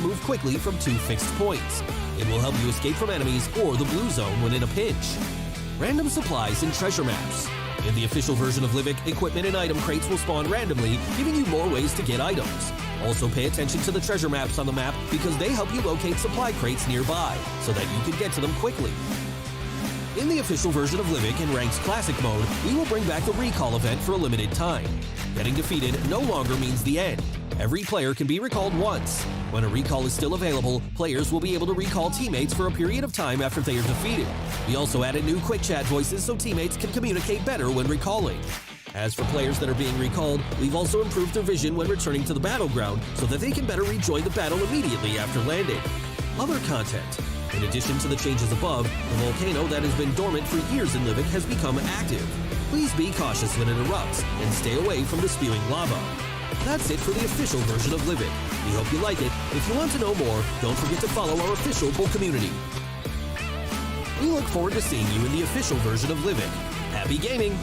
move quickly from 2 fixed points. It will help you escape from enemies or the blue zone when in a pinch. Random supplies and treasure maps. In the official version of Livic, equipment and item crates will spawn randomly, giving you more ways to get items. Also pay attention to the treasure maps on the map because they help you locate supply crates nearby, so that you can get to them quickly. In the official version of Livic in Rank's Classic mode, we will bring back the recall event for a limited time. Getting defeated no longer means the end. Every player can be recalled once. When a recall is still available, players will be able to recall teammates for a period of time after they are defeated. We also added new quick chat voices so teammates can communicate better when recalling. As for players that are being recalled, we've also improved their vision when returning to the battleground so that they can better rejoin the battle immediately after landing. Other content. In addition to the changes above, the volcano that has been dormant for years in Livic has become active. Please be cautious when it erupts and stay away from the spewing lava. That's it for the official version of Livic. We hope you like it. If you want to know more, don't forget to follow our official bull community. We look forward to seeing you in the official version of Livic. Happy gaming!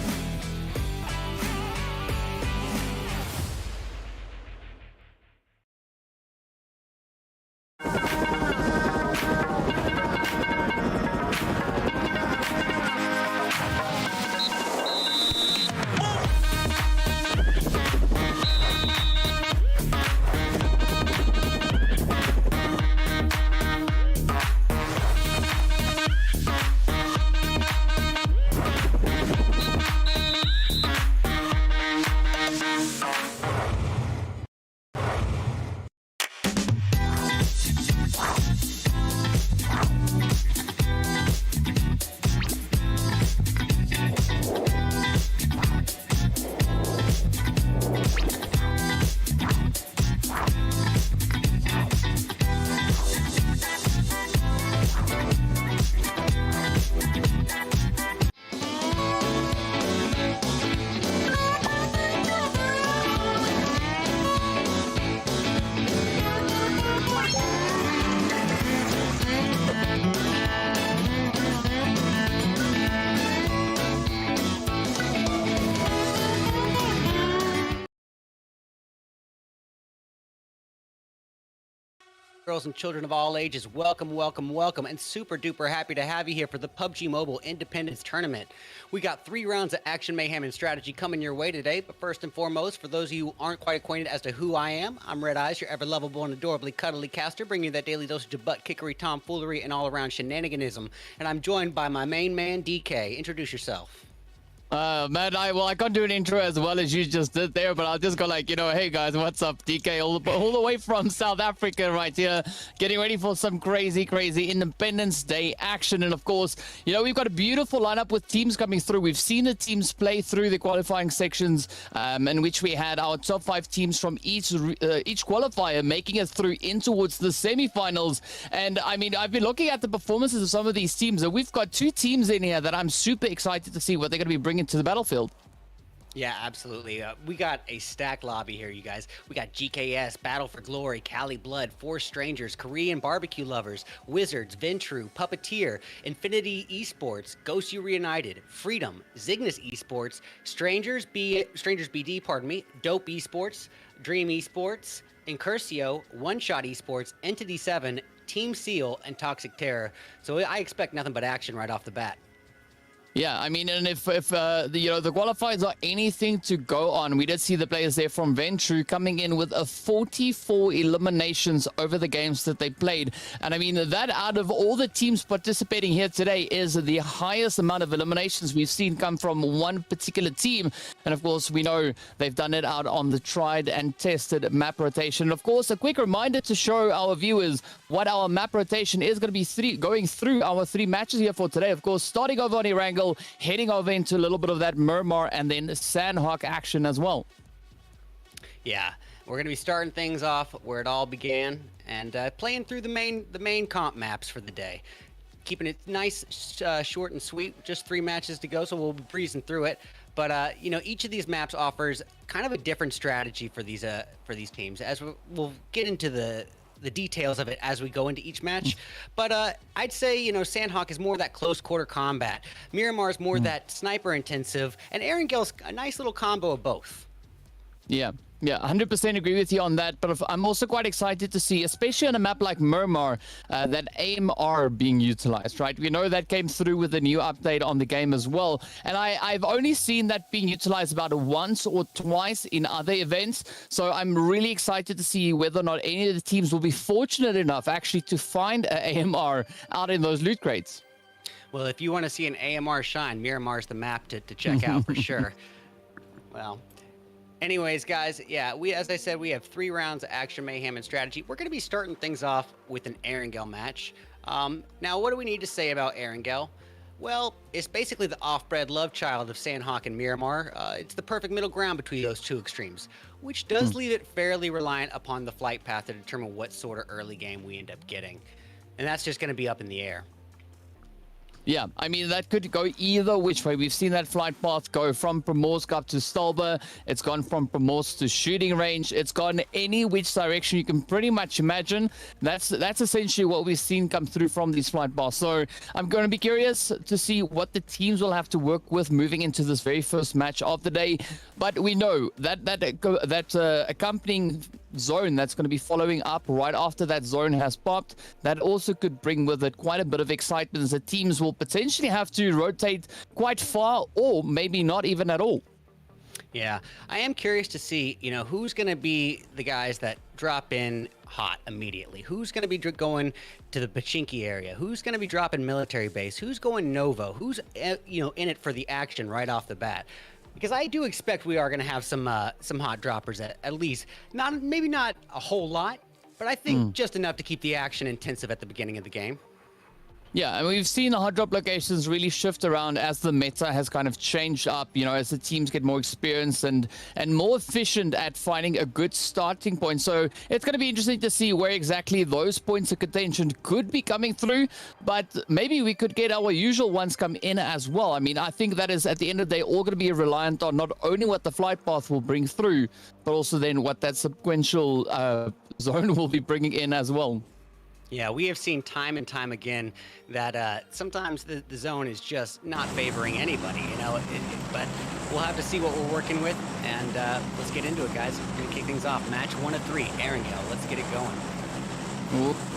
Girls and children of all ages, welcome, welcome, welcome, and super duper happy to have you here for the PUBG Mobile Independence Tournament. We got 3 rounds of action, mayhem, and strategy coming your way today, but first and foremost, for those of you who aren't quite acquainted as to who I am, I'm Red Eyes, your ever-lovable and adorably cuddly caster, bringing you that daily dosage of butt-kickery, tomfoolery, and all-around shenaniganism, and I'm joined by my main man, DK. Introduce yourself. Man, I can't do an intro as well as you just did there, but I'll just go like, hey guys, what's up? DK, all the way from South Africa right here, getting ready for some crazy Independence Day action. And of course, we've got a beautiful lineup with teams coming through. We've seen the teams play through the qualifying sections, in which we had our top 5 teams from each qualifier making it through in towards the semifinals. And I mean, I've been looking at the performances of some of these teams, and we've got 2 teams in here that I'm super excited to see what they're going to be bringing to the battlefield. Yeah, absolutely. We got a stacked lobby here, you guys. We got GKS, Battle for Glory, Cali Blood, Four Strangers, Korean Barbecue Lovers, Wizards, Ventru, Puppeteer, Infinity Esports, Ghost U Reunited, Freedom, Zygnus Esports, Strangers BD, Dope Esports, Dream Esports, Incursio, One Shot Esports, Entity 7, Team Seal, and Toxic Terror. So I expect nothing but action right off the bat. Yeah, I mean, and if the qualifiers are anything to go on, we did see the players there from Ventru coming in with a 44 eliminations over the games that they played. And I mean, that out of all the teams participating here today is the highest amount of eliminations we've seen come from one particular team. And of course, we know they've done it out on the tried and tested map rotation. And of course, a quick reminder to show our viewers what our map rotation is going to be going through our 3 matches here for today. Of course, starting over on Erangel, heading over into a little bit of that Murmur and then Sandhawk action as well. Yeah, we're going to be starting things off where it all began and playing through the main comp maps for the day. Keeping it nice, short and sweet, just 3 matches to go, so we'll be breezing through it. But, each of these maps offers kind of a different strategy for these teams. As we'll get into the details of it as we go into each match. But I'd say, Sandhawk is more that close quarter combat. Miramar is more that sniper intensive. And Erangel's a nice little combo of both. Yeah. Yeah, 100% agree with you on that. But I'm also quite excited to see, especially on a map like Murmur, that AMR being utilized, right? We know that came through with a new update on the game as well. And I've only seen that being utilized about once or twice in other events. So I'm really excited to see whether or not any of the teams will be fortunate enough actually to find an AMR out in those loot crates. Well, if you want to see an AMR shine, Miramar's the map to check out for sure. Well, anyways, guys, yeah, as I said, we have 3 rounds of action, mayhem, and strategy. We're going to be starting things off with an Erangel match. Now, what do we need to say about Erangel? Well, it's basically the off-bred love child of Sandhawk and Miramar. It's the perfect middle ground between those two extremes, which does leave it fairly reliant upon the flight path to determine what sort of early game we end up getting. And that's just going to be up in the air. Yeah, I mean, that could go either which way. We've seen that flight path go from Primorsk up to Stalba. It's gone from Primorsk to shooting range. It's gone any which direction you can pretty much imagine. That's essentially what we've seen come through from these flight paths. So I'm going to be curious to see what the teams will have to work with moving into this very first match of the day. But we know that accompanying zone that's going to be following up right after that zone has popped, that also could bring with it quite a bit of excitement, as the teams will potentially have to rotate quite far, or maybe not even at all. Yeah, I am curious to see, who's going to be the guys that drop in hot immediately. Who's going to be going to the Pachinki area? Who's going to be dropping military base? Who's going Novo? Who's in it for the action right off the bat? Because I do expect we are going to have some hot droppers at least. Maybe not a whole lot, but I think just enough to keep the action intensive at the beginning of the game. Yeah, and we've seen the hot drop locations really shift around as the meta has kind of changed up, as the teams get more experienced and more efficient at finding a good starting point. So it's going to be interesting to see where exactly those points of contention could be coming through, but maybe we could get our usual ones come in as well. I mean, I think that is, at the end of the day, all going to be reliant on not only what the flight path will bring through, but also then what that sequential zone will be bringing in as well. Yeah, we have seen time and time again that sometimes the zone is just not favoring anybody, but we'll have to see what we're working with, and let's get into it, guys. We're going to kick things off. Match 1 of 3, Erangel. Let's get it going.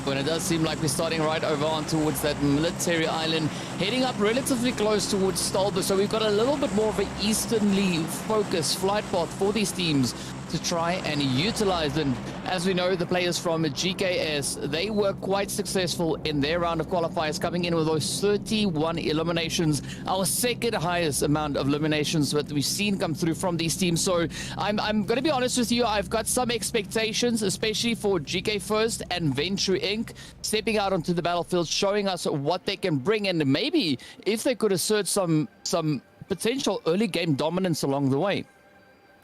When it does seem like we're starting right over on towards that military island, heading up relatively close towards Stalba, so we've got a little bit more of an easternly focused flight path for these teams to try and utilize. And as we know, the players from GKS, they were quite successful in their round of qualifiers, coming in with those 31 eliminations, our second highest amount of eliminations that we've seen come through from these teams. So I'm going to be honest with you, I've got some expectations, especially for GK First and Venture Inc. stepping out onto the battlefield, showing us what they can bring, and maybe if they could assert some potential early game dominance along the way.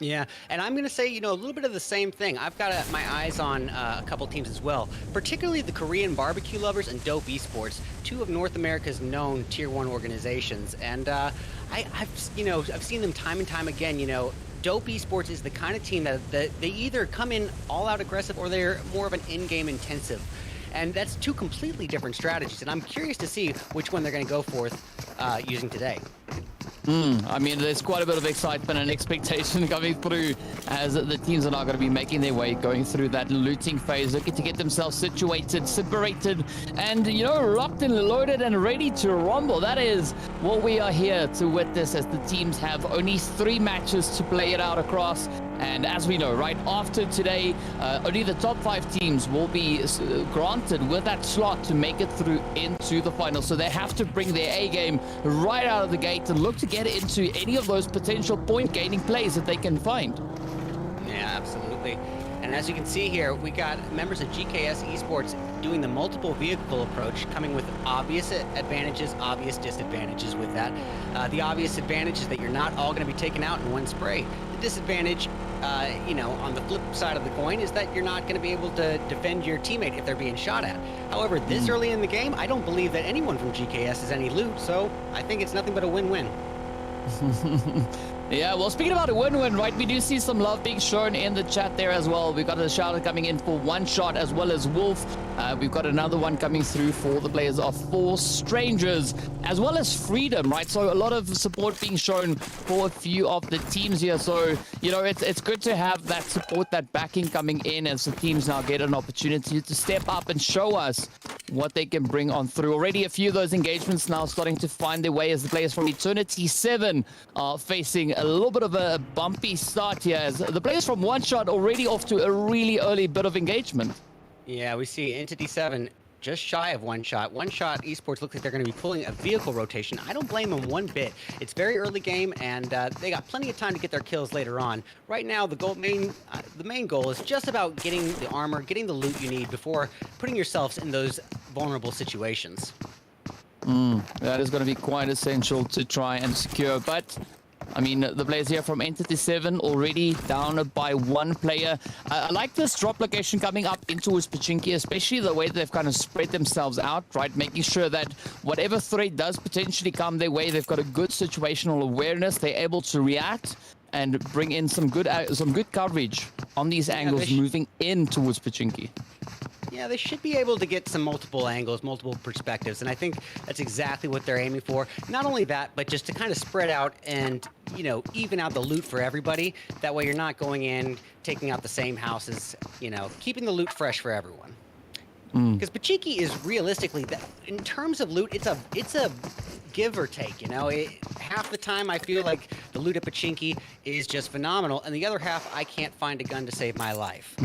Yeah, and I'm going to say, a little bit of the same thing. I've got my eyes on a couple teams as well, particularly the Korean Barbecue Lovers and Dope Esports, 2 of North America's known Tier 1 organizations. And I've seen them time and time again. Dope Esports is the kind of team that they either come in all-out aggressive or they're more of an in-game intensive. And that's 2 completely different strategies, and I'm curious to see which one they're going to go forth using today. I mean, there's quite a bit of excitement and expectation coming through as the teams are now going to be making their way, going through that looting phase, looking to get themselves situated, separated, and, locked and loaded and ready to rumble. That is what we are here to witness, as the teams have only 3 matches to play it out across. And as we know, right after today, only the top 5 teams will be granted with that slot to make it through into the final. So they have to bring their A game right out of the gate and look to get into any of those potential point gaining plays that they can find. Yeah, absolutely. And as you can see here, we got members of GKS Esports doing the multiple vehicle approach, coming with obvious advantages, obvious disadvantages with that. The obvious advantage is that you're not all going to be taken out in one spray. The disadvantage, on the flip side of the coin, is that you're not going to be able to defend your teammate if they're being shot at. However, this early in the game, I don't believe that anyone from GKS has any loot, so I think it's nothing but a win-win. Yeah, well, speaking about a win-win, right, we do see some love being shown in the chat there as well. We've got a shout-out coming in for One Shot as well as Wolf. We've got another one coming through for the players of Four Strangers, as well as Freedom, right? So a lot of support being shown for a few of the teams here. So, you know, it's good to have that support, that backing coming in as the teams now get an opportunity to step up and show us what they can bring on through. Already a few of those engagements now starting to find their way as the players from Eternity 7 are facing a little bit of a bumpy start here as the players from One Shot already off to a really early bit of engagement. Yeah, we see Entity 7 just shy of One Shot. One Shot Esports looks like they're going to be pulling a vehicle rotation. I don't blame them one bit. It's very early game, and they got plenty of time to get their kills later on. Right now, the main goal is just about getting the armor, getting the loot you need before putting yourselves in those vulnerable situations. That is going to be quite essential to try and secure, but I mean, the players here from Entity 7 already down by one player. I like this drop location coming up into Pachinki, especially the way that they've kind of spread themselves out, right? Making sure that whatever threat does potentially come their way, they've got a good situational awareness. They're able to react and bring in some good coverage on these angles moving in towards Pachinki. Yeah, they should be able to get some multiple angles, multiple perspectives, and I think that's exactly what they're aiming for. Not only that, but just to kind of spread out and, you know, even out the loot for everybody. That way you're not going in, taking out the same houses, you know, keeping the loot fresh for everyone. Because Pachinki is realistically, in terms of loot, it's a give or take, you know. Half the time I feel like the loot at Pachinki is just phenomenal, and the other half I can't find a gun to save my life.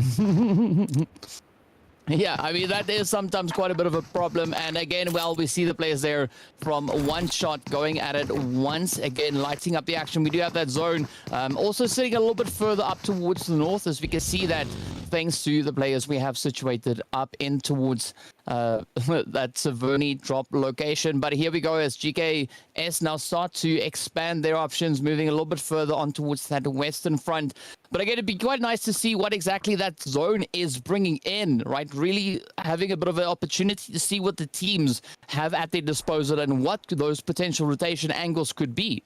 Yeah, I mean, that is sometimes quite a bit of a problem. And again, well, we see the players there from One Shot going at it once again, lighting up the action. We do have that zone also sitting a little bit further up towards the north, as we can see that thanks to the players we have situated up in towards that Saverni drop location. But here we go as GKS now start to expand their options, moving a little bit further on towards that western front. But again, it'd be quite nice to see what exactly that zone is bringing in, right? Really having a bit of an opportunity to see what the teams have at their disposal and what those potential rotation angles could be.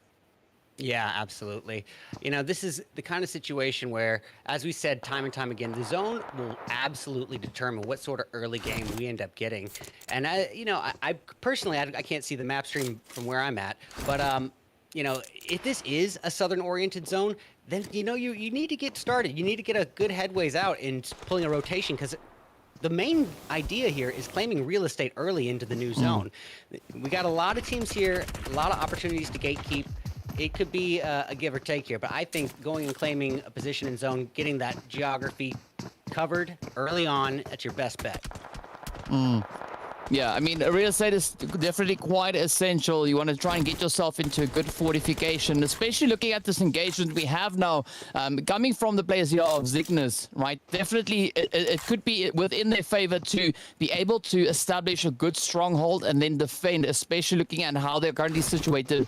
Yeah, absolutely. You know, this is the kind of situation where, as we said time and time again, the zone will absolutely determine what sort of early game we end up getting. And you know, I personally, I can't see the map stream from where I'm at, but you know, if this is a southern-oriented zone, then you know you need to get started. You need to get a good headways out in pulling a rotation, because the main idea here is claiming real estate early into the new zone. We got a lot of teams here, a lot of opportunities to gatekeep. It could be a give or take here, but I think going and claiming a position in zone, getting that geography covered early on, that's your best bet. Yeah, I mean, real estate is definitely quite essential. You want to try and get yourself into a good fortification, especially looking at this engagement we have now coming from the players here of Cygnus, right? Definitely, it could be within their favor to be able to establish a good stronghold and then defend, especially looking at how they're currently situated,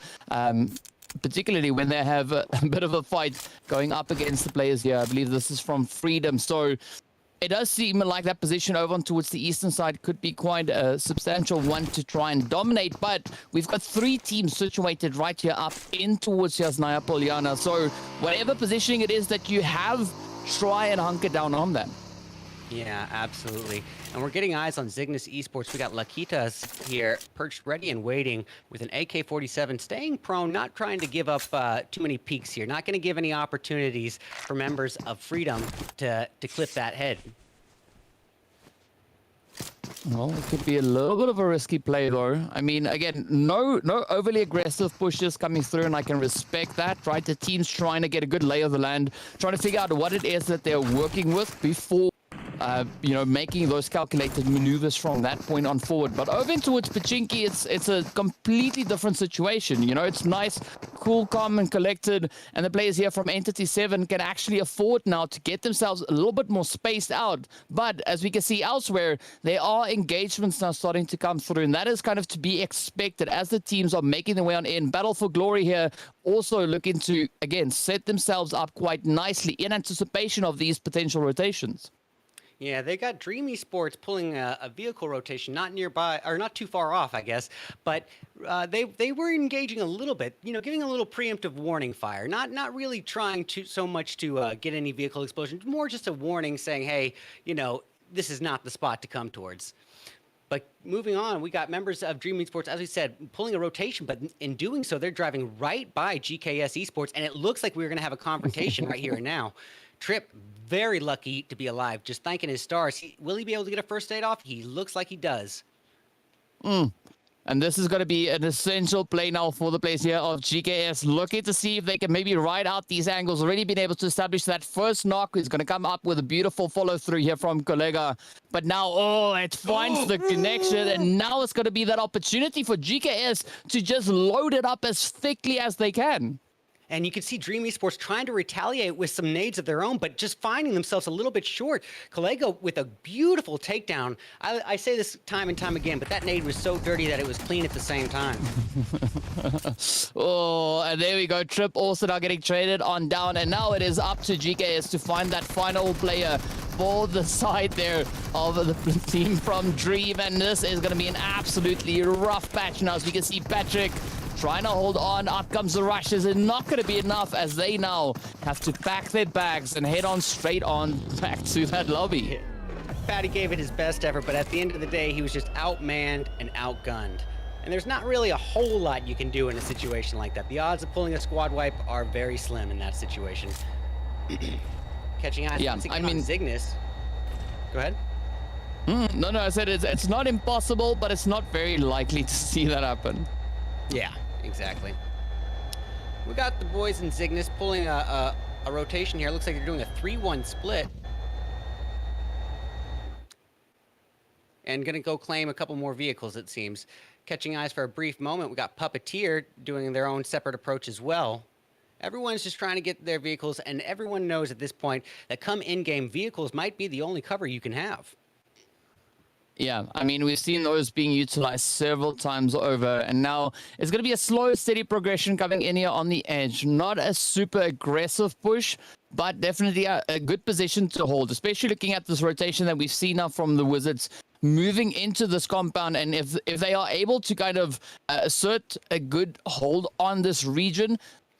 particularly when they have a bit of a fight going up against the players here. I believe this is from Freedom. So it does seem like that position over on towards the eastern side could be quite a substantial one to try and dominate, but we've got three teams situated right here up in towards Yasnaya Polyana. So whatever positioning it is that you have, try and hunker down on them. Yeah, absolutely. And we're getting eyes on Cygnus Esports. We got Lakitas here, perched ready and waiting with an AK-47, staying prone, not trying to give up too many peeks here, not going to give any opportunities for members of Freedom to clip that head. Well, it could be a little bit of a risky play, though. I mean, again, no overly aggressive pushes coming through, and I can respect that, right? The team's trying to get a good lay of the land, trying to figure out what it is that they're working with before you know, making those calculated maneuvers from that point on forward. But over towards Pachinki, it's a completely different situation. You know, it's nice, cool, calm, and collected, and the players here from Entity 7 can actually afford now to get themselves a little bit more spaced out. But as we can see elsewhere, there are engagements now starting to come through, and that is kind of to be expected as the teams are making their way on in. Battle for Glory here also looking to, again, set themselves up quite nicely in anticipation of these potential rotations. Yeah, they got Dream Esports pulling a vehicle rotation, not nearby or not too far off, I guess. But they were engaging a little bit, giving a little preemptive warning fire. Not really trying to so much to get any vehicle explosions, more just a warning saying, hey, this is not the spot to come towards. But moving on, we got members of Dream Esports, as we said, pulling a rotation, but in doing so, they're driving right by GKS Esports, and it looks like we're going to have a confrontation right here and now. Trip, very lucky to be alive, just thanking his stars. Will he be able to get a first aid off? He looks like he does. And this is going to be an essential play now for the players here of GKS, looking to see if they can maybe ride out these angles. Already been able to establish that first knock. Is going to come up with a beautiful follow through here from Kollega. But now, it finds the connection. And now it's going to be that opportunity for GKS to just load it up as thickly as they can. And you can see Dream Esports trying to retaliate with some nades of their own, but just finding themselves a little bit short. Kollega with a beautiful takedown. I say this time and time again, but that nade was so dirty that it was clean at the same time. And there we go. Trip also now getting traded on down. And now it is up to GKS to find that final player for the side there of the team from Dream. And this is going to be an absolutely rough patch now, as we can see Patrick trying to hold on. Up comes the rush. Is it not going to be enough, as they now have to pack their bags and head on straight on back to that lobby? Patty gave it his best effort, but at the end of the day, he was just outmanned and outgunned. And there's not really a whole lot you can do in a situation like that. The odds of pulling a squad wipe are very slim in that situation. Catching eyes on Zygnus. Go ahead. No, I said it's not impossible, but it's not very likely to see that happen. Yeah, exactly. We got the boys in Zygnus pulling a rotation here. Looks like they're doing a 3-1 split. And gonna go claim a couple more vehicles, it seems. Catching eyes for a brief moment, we got Puppeteer doing their own separate approach as well. Everyone's just trying to get their vehicles, and everyone knows at this point that come in-game, vehicles might be the only cover you can have. Yeah, I mean, we've seen those being utilized several times over, and now it's going to be a slow, steady progression coming in here on the edge. Not a super aggressive push, but definitely a good position to hold, especially looking at this rotation that we've seen now from the Wizards moving into this compound. And if they are able to kind of assert a good hold on this region,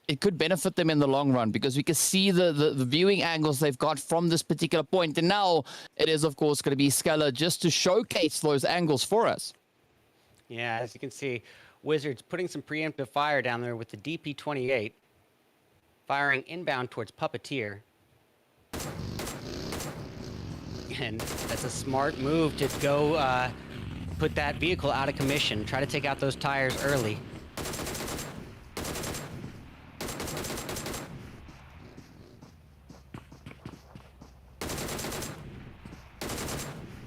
it could benefit them in the long run, because we can see the viewing angles they've got from this particular point. And now it is, of course, going to be Skeller just to showcase those angles for us. Yeah, as you can see, Wizards putting some preemptive fire down there with the DP-28, firing inbound towards Puppeteer. And that's a smart move to go put that vehicle out of commission, try to take out those tires early.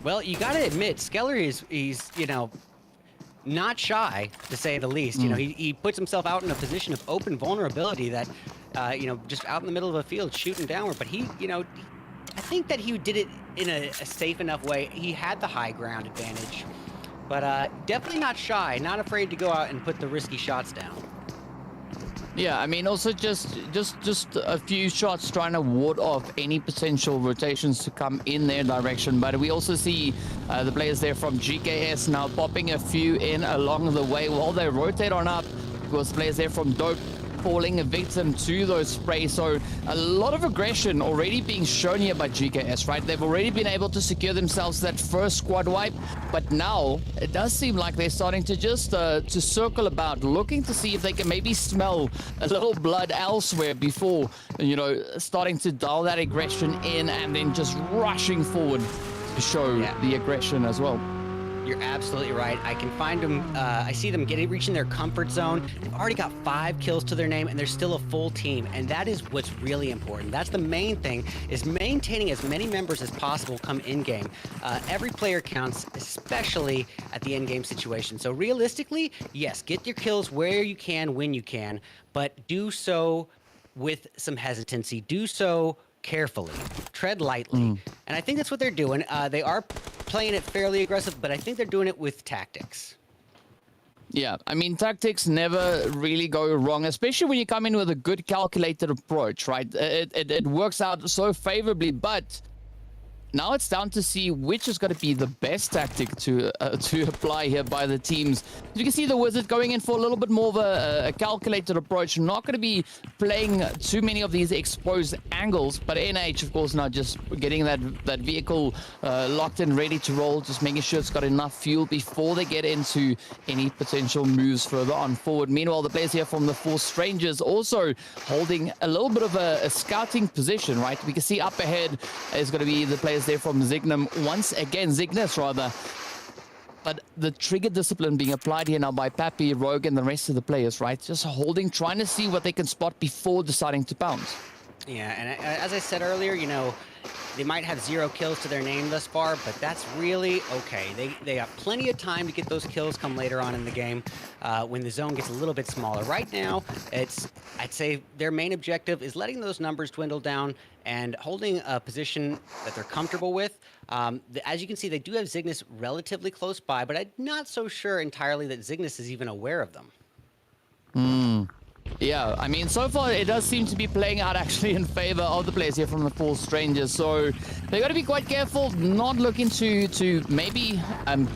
Well, you got to admit, Skeller he's not shy, to say the least. He puts himself out in a position of open vulnerability that, just out in the middle of a field shooting downward. But I think that he did it in a safe enough way. He had the high ground advantage, but definitely not shy, not afraid to go out and put the risky shots down. Yeah, I mean, also just a few shots trying to ward off any potential rotations to come in their direction. But we also see the players there from GKS now popping a few in along the way while they rotate on up. Of course, players there from Dope falling a victim to those sprays. So a lot of aggression already being shown here by GKS, right? They've already been able to secure themselves that first squad wipe, but now it does seem like they're starting to just to circle about, looking to see if they can maybe smell a little blood elsewhere before, starting to dial that aggression in and then just rushing forward to show the aggression as well. You're absolutely right. I can find them. I see them reaching their comfort zone. They've already got 5 kills to their name, and they're still a full team. And that is what's really important. That's the main thing, is maintaining as many members as possible come in-game. Every player counts, especially at the in-game situation. So realistically, yes, get your kills where you can, when you can, but do so with some hesitancy. Do so carefully. Tread lightly. And I think that's what they're doing. They are playing it fairly aggressive, but I think they're doing it with tactics. Yeah, I mean, tactics never really go wrong, especially when you come in with a good calculated approach, right? It works out so favorably, but now it's down to see which is going to be the best tactic to apply here by the teams. As you can see, the Wizard going in for a little bit more of a calculated approach. Not going to be playing too many of these exposed angles, but NH, of course, now just getting that vehicle locked and ready to roll, just making sure it's got enough fuel before they get into any potential moves further on forward. Meanwhile, the players here from the Four Strangers also holding a little bit of a scouting position, right? We can see up ahead is going to be the players there from Zignum. Once again, Zignus rather. But the trigger discipline being applied here now by Pappy, Rogue, and the rest of the players, right? Just holding, trying to see what they can spot before deciding to pounce. Yeah, and as I said earlier, you know, they might have 0 kills to their name thus far, but that's really okay. They have plenty of time to get those kills come later on in the game when the zone gets a little bit smaller. Right now, I'd say their main objective is letting those numbers dwindle down and holding a position that they're comfortable with. As you can see, they do have Zygnus relatively close by, but I'm not so sure entirely that Zygnus is even aware of them. Yeah, I mean, so far it does seem to be playing out actually in favor of the players here from the Four Strangers. So they got to be quite careful, not looking to maybe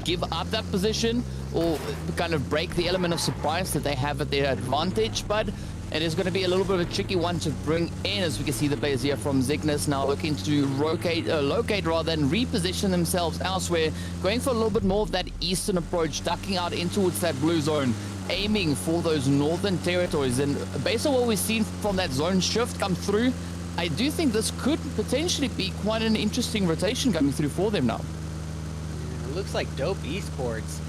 give up that position or kind of break the element of surprise that they have at their advantage. But it is going to be a little bit of a tricky one to bring in, as we can see the players here from Zygnus now looking to locate rather than reposition themselves elsewhere, going for a little bit more of that eastern approach, ducking out in towards that blue zone, aiming for those northern territories. And based on what we've seen from that zone shift come through, I do think this could potentially be quite an interesting rotation coming through for them now. It looks like Dope Esports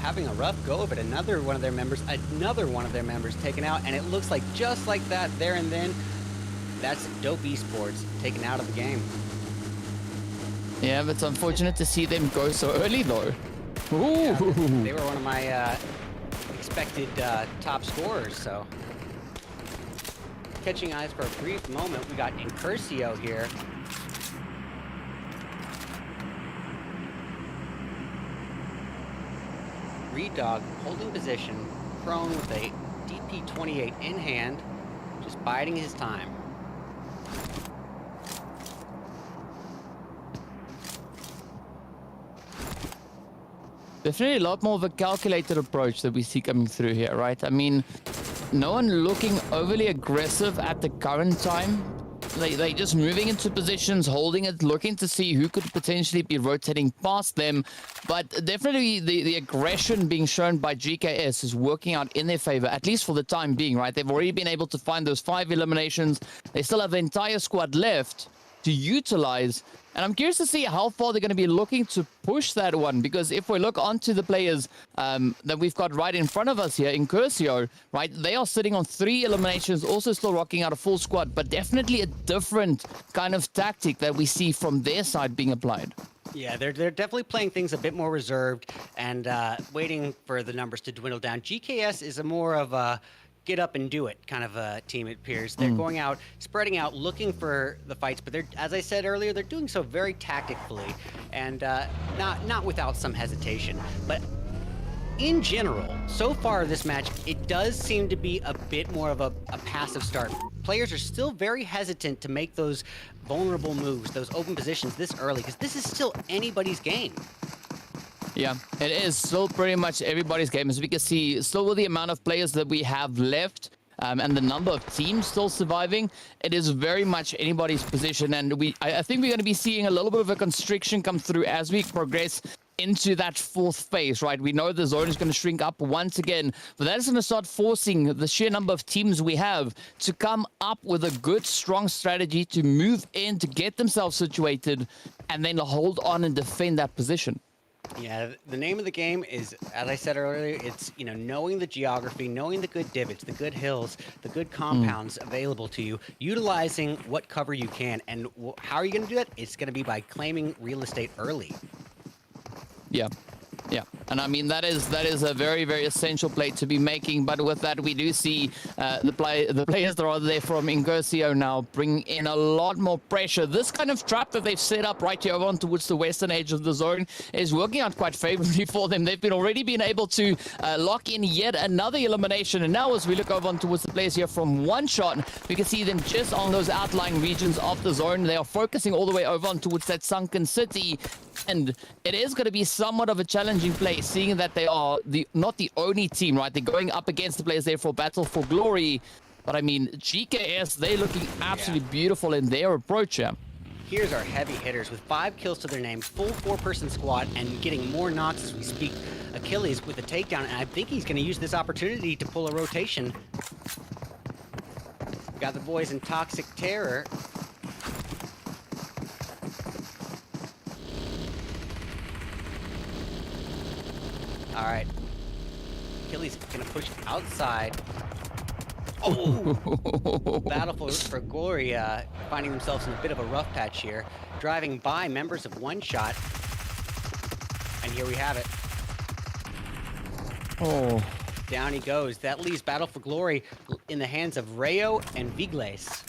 having a rough go of it. Another one of their members taken out, and it looks like just like that there and then, that's Dope Esports taken out of the game. Yeah, but it's unfortunate to see them go so early though. Ooh. Yeah, they were one of my expected top scorers, so. Catching eyes for a brief moment, we got Incursio here. Reed Dog holding position, prone with a DP-28 in hand, just biding his time. Definitely a lot more of a calculated approach that we see coming through here, right? I mean, no one looking overly aggressive at the current time. They just moving into positions, holding it, looking to see who could potentially be rotating past them. But definitely the aggression being shown by GKS is working out in their favor, at least for the time being, right? They've already been able to find those 5 eliminations. They still have the entire squad left to utilize. And I'm curious to see how far they're going to be looking to push that one, because if we look onto the players that we've got right in front of us here, Incursio, right, they are sitting on 3 eliminations, also still rocking out a full squad, but definitely a different kind of tactic that we see from their side being applied. Yeah, they're definitely playing things a bit more reserved and waiting for the numbers to dwindle down. GKS is a more of a get up and do it kind of a team, it appears. They're going out, spreading out, looking for the fights, but they're, as I said earlier, they're doing so very tactically and not without some hesitation. But in general, so far this match, it does seem to be a bit more of a passive start. Players are still very hesitant to make those vulnerable moves, those open positions this early, because this is still anybody's game. Yeah, it is still pretty much everybody's game. As we can see, still with the amount of players that we have left and the number of teams still surviving, it is very much anybody's position. And I think we're going to be seeing a little bit of a constriction come through as we progress into that 4th phase, right? We know the zone is going to shrink up once again, but that is going to start forcing the sheer number of teams we have to come up with a good, strong strategy to move in, to get themselves situated, and then hold on and defend that position. Yeah, the name of the game is, as I said earlier, it's, you know, knowing the geography, knowing the good divots, the good hills, the good compounds available to you, utilizing what cover you can. And how are you going to do that? It's going to be by claiming real estate early. Yeah. Yeah, and I mean that is a very, very essential play to be making. But with that, we do see the players that are there from Ingersio now bring in a lot more pressure. This kind of trap that they've set up right here over on towards the western edge of the zone is working out quite favorably for them. They've already been able to lock in yet another elimination. And now as we look over on towards the players here from One Shot, we can see them just on those outlying regions of the zone. They are focusing all the way over on towards that sunken city. And it is going to be somewhat of a challenging play, seeing that they are not the only team, right? They're going up against the players there for Battle for Glory. But I mean, GKS, they're looking absolutely beautiful in their approach here. Here's our heavy hitters with 5 kills to their name, full 4-person squad, and getting more knocks as we speak. Achilles with a takedown, and I think he's going to use this opportunity to pull a rotation. We got the boys in Toxic Terror. All right. Achilles gonna push outside. Oh! Battle for Glory finding themselves in a bit of a rough patch here. Driving by members of One Shot. And here we have it. Oh. Down he goes. That leaves Battle for Glory in the hands of Rayo and Vigles.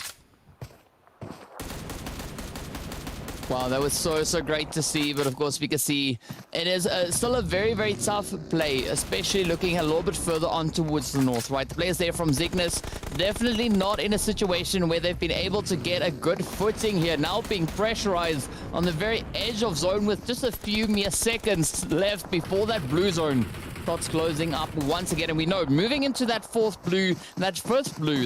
Wow, that was so great to see. But of course, we can see it is still a very, very tough play, especially looking a little bit further on towards the north, right? The players there from Cygnus definitely not in a situation where they've been able to get a good footing here. Now being pressurized on the very edge of zone with just a few mere seconds left before that blue zone starts closing up once again. And we know moving into that first blue,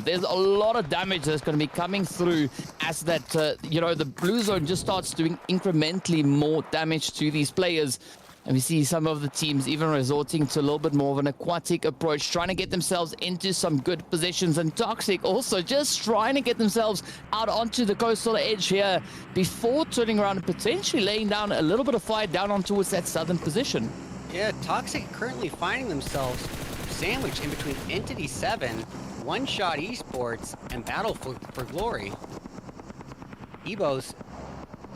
there's a lot of damage that's going to be coming through as that, the blue zone just starts doing incrementally more damage to these players. And we see some of the teams even resorting to a little bit more of an aquatic approach, trying to get themselves into some good positions. And Toxic also just trying to get themselves out onto the coastal edge here before turning around and potentially laying down a little bit of fire down on towards that southern position. Yeah, Toxic currently finding themselves sandwiched in between Entity 7, One Shot Esports, and Battle for Glory. Ebo's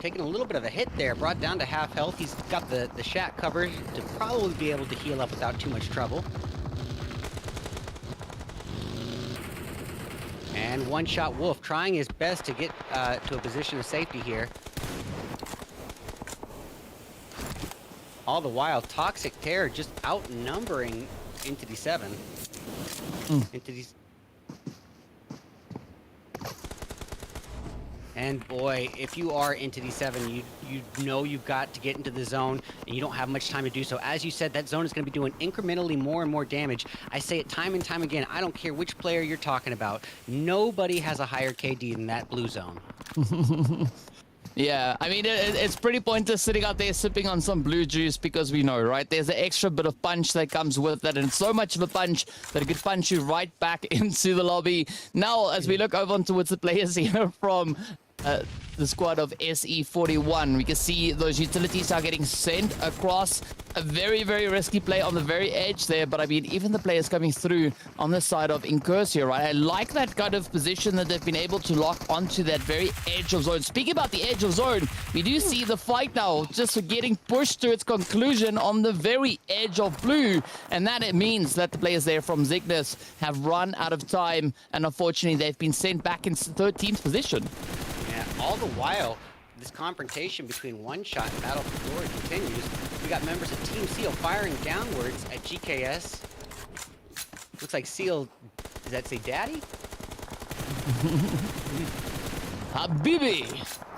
taking a little bit of a hit there, brought down to half health. He's got the shack covered to probably be able to heal up without too much trouble. And One Shot Wolf trying his best to get to a position of safety here. All the while, Toxic Terror just outnumbering Entity 7. Entities. And boy, if you are Entity 7, you know you've got to get into the zone, and you don't have much time to do so. As you said, that zone is going to be doing incrementally more and more damage. I say it time and time again, I don't care which player you're talking about. Nobody has a higher KD than that blue zone. Yeah, I mean, it's pretty pointless sitting out there sipping on some blue juice because we know, right? There's an extra bit of punch that comes with that, and so much of a punch that it could punch you right back into the lobby. Now, as we look over on towards the players here from the squad of SE41, we can see those utilities are getting sent across. A very, very risky play on the very edge there, but I mean, even the players coming through on the side of Incursio, right? I like that kind of position that they've been able to lock onto that very edge of zone. Speaking about the edge of zone, we do see the fight now just getting pushed to its conclusion on the very edge of blue, and that it means that the players there from Cygnus have run out of time, and unfortunately they've been sent back in 13th position. Yeah, all the while, this confrontation between One Shot and Battle for Glory continues. We got members of Team Seal firing downwards at GKS. Looks like Seal, does that say daddy? Habibi!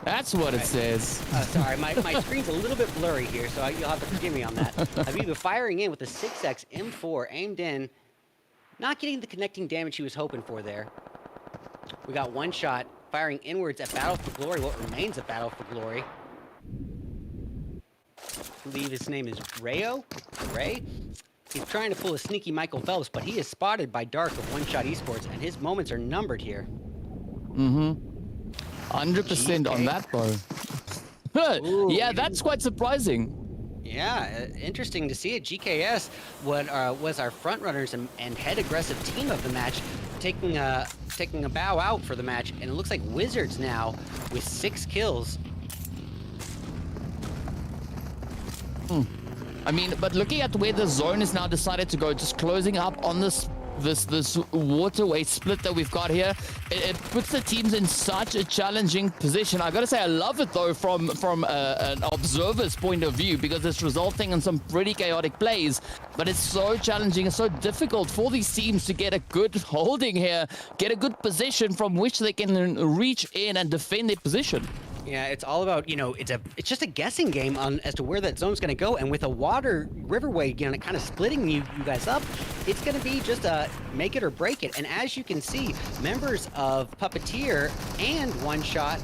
That's what it says. Sorry, my screen's a little bit blurry here, so you'll have to forgive me on that. Habibi firing in with a 6x M4 aimed in. Not getting the connecting damage he was hoping for there. We got One Shot firing inwards at Battle for Glory, what remains of Battle for Glory. I believe his name is Rayo? Ray? He's trying to pull a sneaky Michael Phelps, but he is spotted by Dark of One Shot Esports, and his moments are numbered here. 100% on that, bro. Yeah, that's quite surprising. Yeah, interesting to see it. GKS was our front runners and head aggressive team of the match, taking a bow out for the match, and it looks like Wizards now with 6 kills. I mean, but looking at where the zone is now decided to go, just closing up on this waterway split that we've got here, it puts the teams in such a challenging position. I gotta say, I love it though from an observer's point of view, because it's resulting in some pretty chaotic plays, but it's so challenging and so difficult for these teams to get a good holding here, get a good position from which they can reach in and defend their position. Yeah, it's all about, it's just a guessing game on as to where that zone's going to go. And with a water riverway, kind of splitting you guys up, it's going to be just a make it or break it. And as you can see, members of Puppeteer and One Shot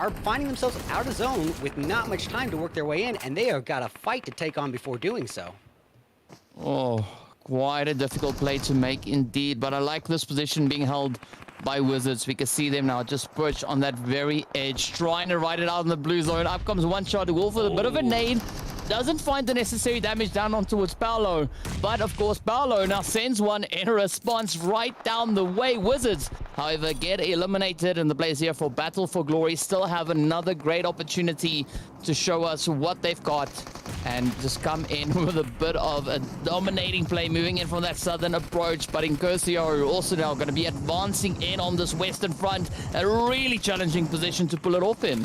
are finding themselves out of zone with not much time to work their way in, and they have got a fight to take on before doing so. Oh, quite a difficult play to make indeed, but I like this position being held by Wizards. We can see them now just perched on that very edge, trying to ride it out in the blue zone. Up comes One Shot, who will for a bit of a nade. Doesn't find the necessary damage down on towards Paolo. But of course, Paolo now sends one in response right down the way. Wizards, however, get eliminated, and the players here for Battle for Glory still have another great opportunity to show us what they've got and just come in with a bit of a dominating play, moving in from that southern approach. But Incursio also now going to be advancing in on this western front, a really challenging position to pull it off in.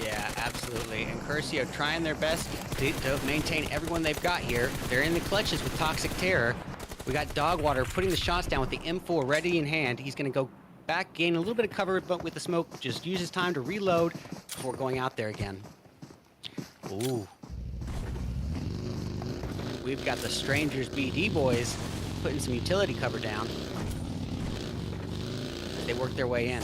Yeah, absolutely. And Curcio trying their best to maintain everyone they've got here. They're in the clutches with Toxic Terror. We got Dogwater putting the shots down with the M4 ready in hand. He's going to go back, gain a little bit of cover, but with the smoke, just use his time to reload before going out there again. Ooh. We've got the Strangers BD boys putting some utility cover down. They work their way in.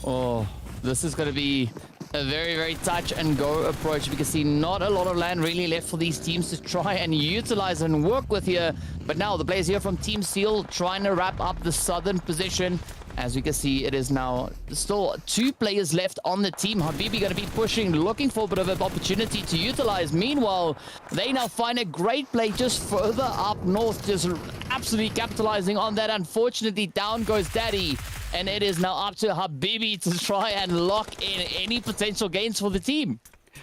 Oh, this is going to be a very, very touch and go approach. We can see not a lot of land really left for these teams to try and utilize and work with here. But now the players here from Team Seal trying to wrap up the southern position. As we can see, it is now still 2 players left on the team. Habibi going to be pushing, looking for a bit of an opportunity to utilize. Meanwhile, they now find a great play just further up north, just absolutely capitalizing on that. Unfortunately, down goes Daddy. And it is now up to Habibi to try and lock in any potential gains for the team.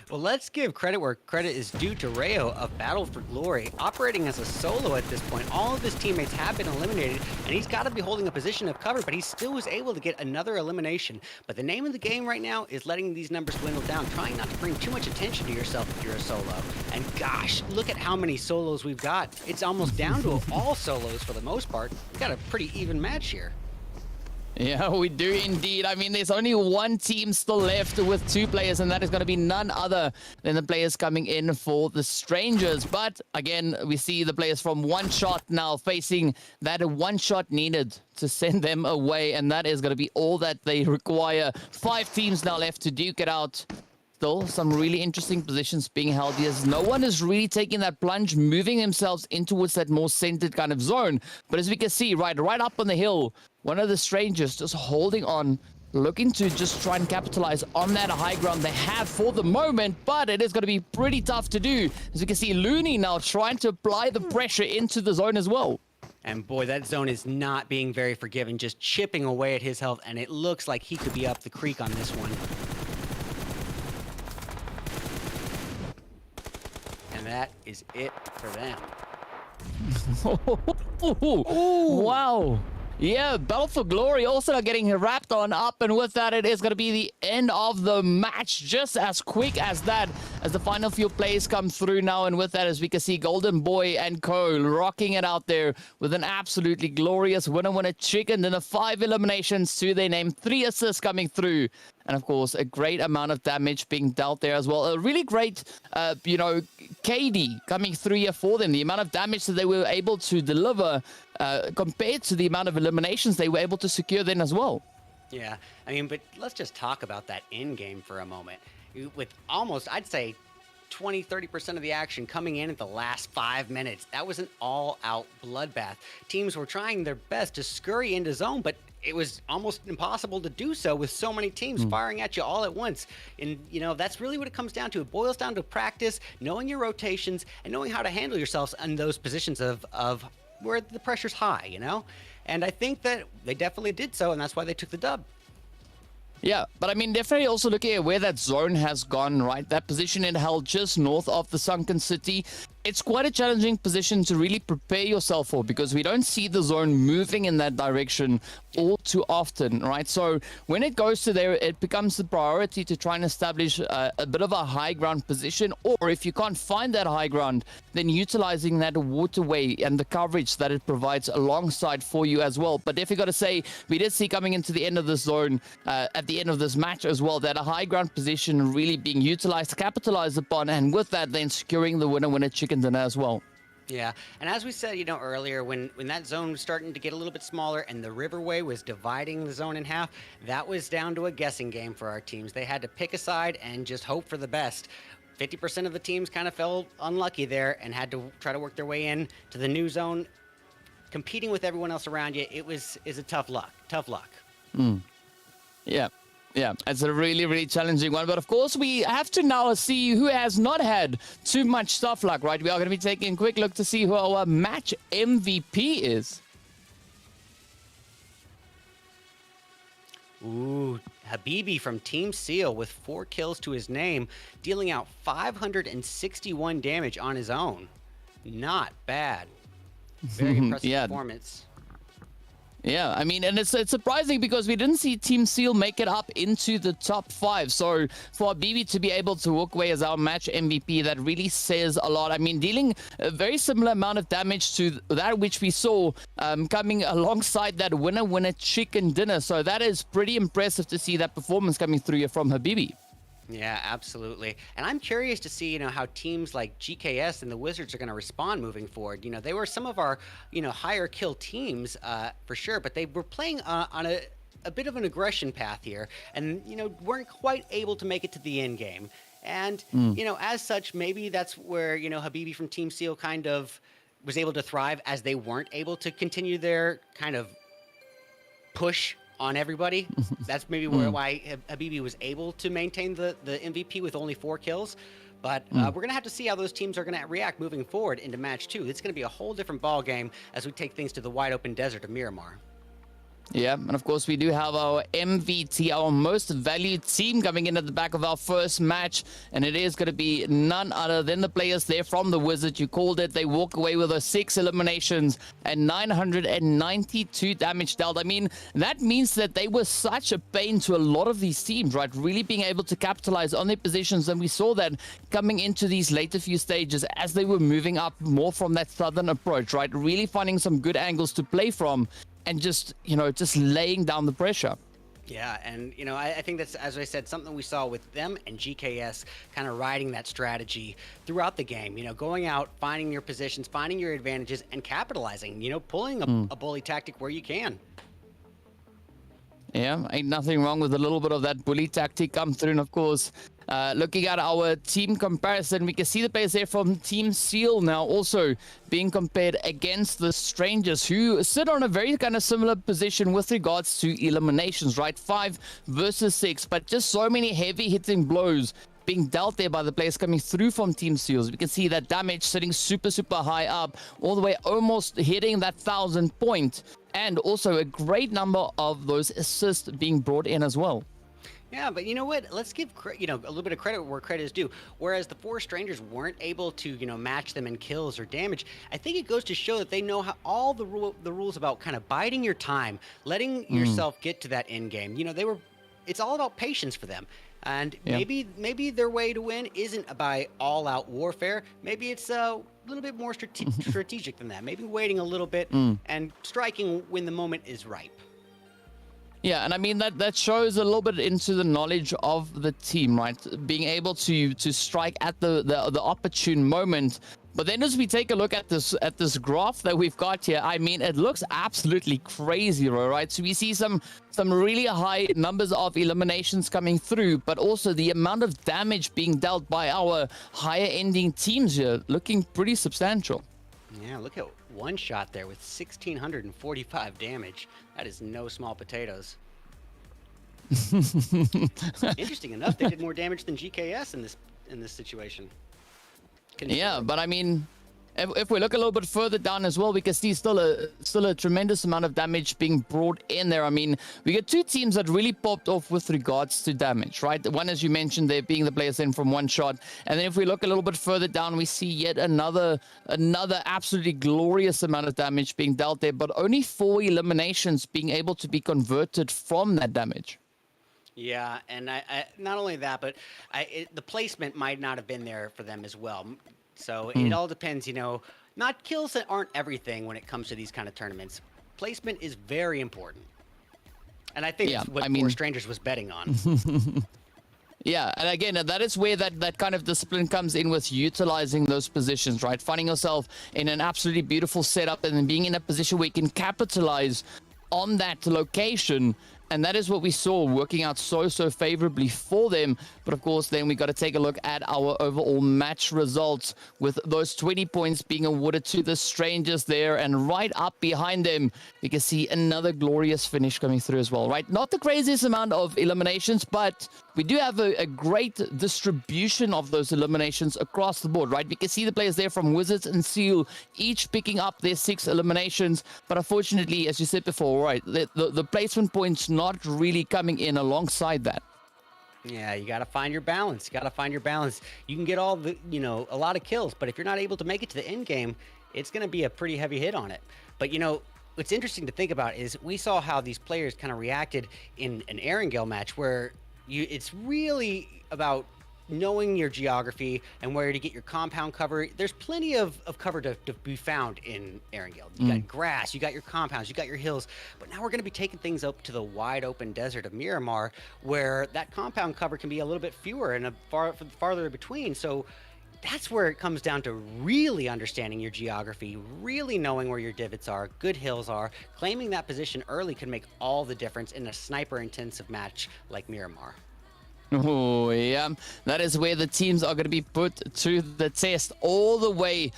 Well, let's give credit where credit is due to Rayo of Battle for Glory. Operating as a solo at this point, all of his teammates have been eliminated, and he's got to be holding a position of cover, but he still was able to get another elimination. But the name of the game right now is letting these numbers dwindle down, trying not to bring too much attention to yourself if you're a solo. And gosh, look at how many solos we've got. It's almost down to all solos for the most part. We've got a pretty even match here. Yeah, we do indeed. I mean, there's only one team still left with 2 players, and that is going to be none other than the players coming in for the Strangers. But again, we see the players from One Shot now facing that one shot needed to send them away, and that is going to be all that they require. 5 teams now left to duke it out. Still some really interesting positions being held here. No one is really taking that plunge, moving themselves in towards that more centered kind of zone. But as we can see, right up on the hill, one of the Strangers just holding on, looking to just try and capitalize on that high ground they have for the moment, but it is going to be pretty tough to do. As we can see, Looney now trying to apply the pressure into the zone as well. And boy, that zone is not being very forgiving, just chipping away at his health, and it looks like he could be up the creek on this one. And that is it for them. Wow. Yeah, Battle for Glory also getting wrapped on up, and with that, it is going to be the end of the match just as quick as that, as the final few plays come through now. And with that, as we can see, Golden Boy and Co rocking it out there with an absolutely glorious winner chicken, and the 5 eliminations to their name, 3 assists coming through. And of course, a great amount of damage being dealt there as well. A really great, KD coming through here for them. The amount of damage that they were able to deliver compared to the amount of eliminations they were able to secure then as well. Yeah, I mean, but let's just talk about that in-game for a moment. With almost, I'd say, 20-30% of the action coming in at the last 5 minutes. That was an all-out bloodbath. Teams were trying their best to scurry into zone, but it was almost impossible to do so with so many teams firing at you all at once. And, that's really what it comes down to. It boils down to practice, knowing your rotations, and knowing how to handle yourselves in those positions of where the pressure's high, And I think that they definitely did so, and that's why they took the dub. Yeah, but I mean, definitely also looking at where that zone has gone, right? That position it held just north of the sunken city. It's quite a challenging position to really prepare yourself for, because we don't see the zone moving in that direction all too often, right? So when it goes to there, it becomes the priority to try and establish a bit of a high ground position, or if you can't find that high ground, then utilizing that waterway and the coverage that it provides alongside for you as well. But definitely got to say, we did see coming into the end of the zone, at the end of this match as well, that a high ground position really being utilized, capitalized upon, and with that then securing the winner chicken dinner as well. Yeah, and as we said, earlier, when that zone was starting to get a little bit smaller and the riverway was dividing the zone in half, that was down to a guessing game for our teams. They had to pick a side and just hope for the best. 50% of the teams kind of felt unlucky there and had to try to work their way in to the new zone. Competing with everyone else around you, is a tough luck. Yeah, it's a really, really challenging one. But of course, we have to now see who has not had too much stuff luck, right? We are going to be taking a quick look to see who our match MVP is. Ooh, Habibi from Team Seal with 4 kills to his name, dealing out 561 damage on his own. Not bad. Very impressive performance. Yeah, I mean, and it's surprising because we didn't see Team Seal make it up into the top 5. So for Habibi to be able to walk away as our match MVP, that really says a lot. I mean, dealing a very similar amount of damage to that which we saw coming alongside that winner chicken dinner. So that is pretty impressive to see that performance coming through here from Habibi. Yeah, absolutely. And I'm curious to see, how teams like GKS and the Wizards are going to respond moving forward. They were some of our, higher kill teams for sure, but they were playing on a bit of an aggression path here and, weren't quite able to make it to the end game. And, as such, maybe that's where, Habibi from Team Seal kind of was able to thrive, as they weren't able to continue their kind of push on everybody. That's maybe why Habibi was able to maintain the MVP with only 4 kills. But we're going to have to see how those teams are going to react moving forward into match 2. It's going to be a whole different ball game as we take things to the wide open desert of Miramar. Yeah, and of course we do have our MVT, our most valued team, coming in at the back of our first match, and it is going to be none other than the players there from the Wizards. You called it. They walk away with those 6 eliminations and 992 damage dealt. I mean, that means that they were such a pain to a lot of these teams, right? Really being able to capitalize on their positions, and we saw that coming into these later few stages as they were moving up more from that southern approach, right? Really finding some good angles to play from. And just laying down the pressure. Yeah, and, I think that's, as I said, something we saw with them and GKS kind of riding that strategy throughout the game, going out, finding your positions, finding your advantages, and capitalizing, pulling a bully tactic where you can. Yeah, ain't nothing wrong with a little bit of that bully tactic come through. And of course, looking at our team comparison, we can see the players there from Team Seal now also being compared against the Strangers, who sit on a very kind of similar position with regards to eliminations, right? 5 versus 6, but just so many heavy hitting blows being dealt there by the players coming through from Team Seals. We can see that damage sitting super high up, all the way almost hitting that 1,000 point. And also a great number of those assists being brought in as well. Yeah, but you know what? Let's give a little bit of credit where credit is due. Whereas the 4 Strangers weren't able to match them in kills or damage, I think it goes to show that they know how all the rules about kind of biding your time, letting yourself get to that end game. It's all about patience for them. And maybe their way to win isn't by all-out warfare. Maybe it's a little bit more strategic than that. Maybe waiting a little bit and striking when the moment is ripe. Yeah, and I mean that shows a little bit into the knowledge of the team, right? Being able to strike at the opportune moment. But then as we take a look at this graph that we've got here, I mean, it looks absolutely crazy, right? So we see some really high numbers of eliminations coming through, but also the amount of damage being dealt by our higher ending teams here looking pretty substantial. Yeah, look at one shot there with 1,645 damage. That is no small potatoes. Interesting enough, they did more damage than GKS in this situation. Yeah, but I mean, if we look a little bit further down as well, we can see still a tremendous amount of damage being brought in there. I mean, we get two teams that really popped off with regards to damage, right? One, as you mentioned, there being the players in from one shot. And then if we look a little bit further down, we see yet another absolutely glorious amount of damage being dealt there, but only 4 eliminations being able to be converted from that damage. Yeah, and I not only that, but the placement might not have been there for them as well. So it all depends, you know. Not kills that aren't everything when it comes to these kind of tournaments. Placement is very important, and I think that's what Four Strangers was betting on. Yeah, and again, that is where that kind of discipline comes in with utilizing those positions, right? Finding yourself in an absolutely beautiful setup and then being in a position where you can capitalize on that location. And that is what we saw working out so favorably for them. But of course, then we got to take a look at our overall match results, with those 20 points being awarded to the Strangers there. And right up behind them, we can see another glorious finish coming through as well, right? Not the craziest amount of eliminations, but we do have a great distribution of those eliminations across the board, right? We can see the players there from Wizards and Seal each picking up their 6 eliminations. But unfortunately, as you said before, right, the placement points not really coming in alongside that. Yeah, you got to find your balance. You got to find your balance. You can get all the, you know, a lot of kills, but if you're not able to make it to the end game, it's going to be a pretty heavy hit on it. But, you know, what's interesting to think about is we saw how these players kind of reacted in an Erangel match where it's really about knowing your geography and where to get your compound cover. There's plenty of cover to be found in Erangel. You got grass, you got your compounds, you got your hills, but now we're going to be taking things up to the wide open desert of Miramar, where that compound cover can be a little bit fewer and farther between. So that's where it comes down to really understanding your geography, really knowing where your divots are, good hills are. Claiming that position early can make all the difference in a sniper intensive match like Miramar. Oh, yeah. That is where the teams are going to be put to the test all the way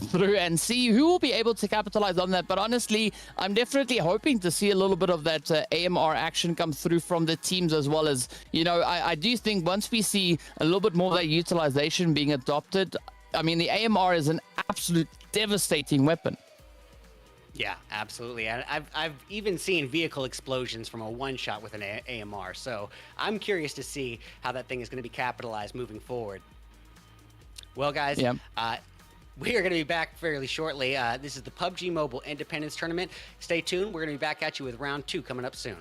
through, and see who will be able to capitalize on that. But honestly, I'm definitely hoping to see a little bit of that AMR action come through from the teams, as well as, you know, I do think once we see a little bit more of that utilization being adopted, I mean, the AMR is an absolute devastating weapon. Yeah, absolutely. And I've even seen vehicle explosions from a one-shot with an AMR. So I'm curious to see how that thing is going to be capitalized moving forward. Well, guys, we are going to be back fairly shortly. This is the PUBG Mobile Independence Tournament. Stay tuned. We're going to be back at you with round 2 coming up soon.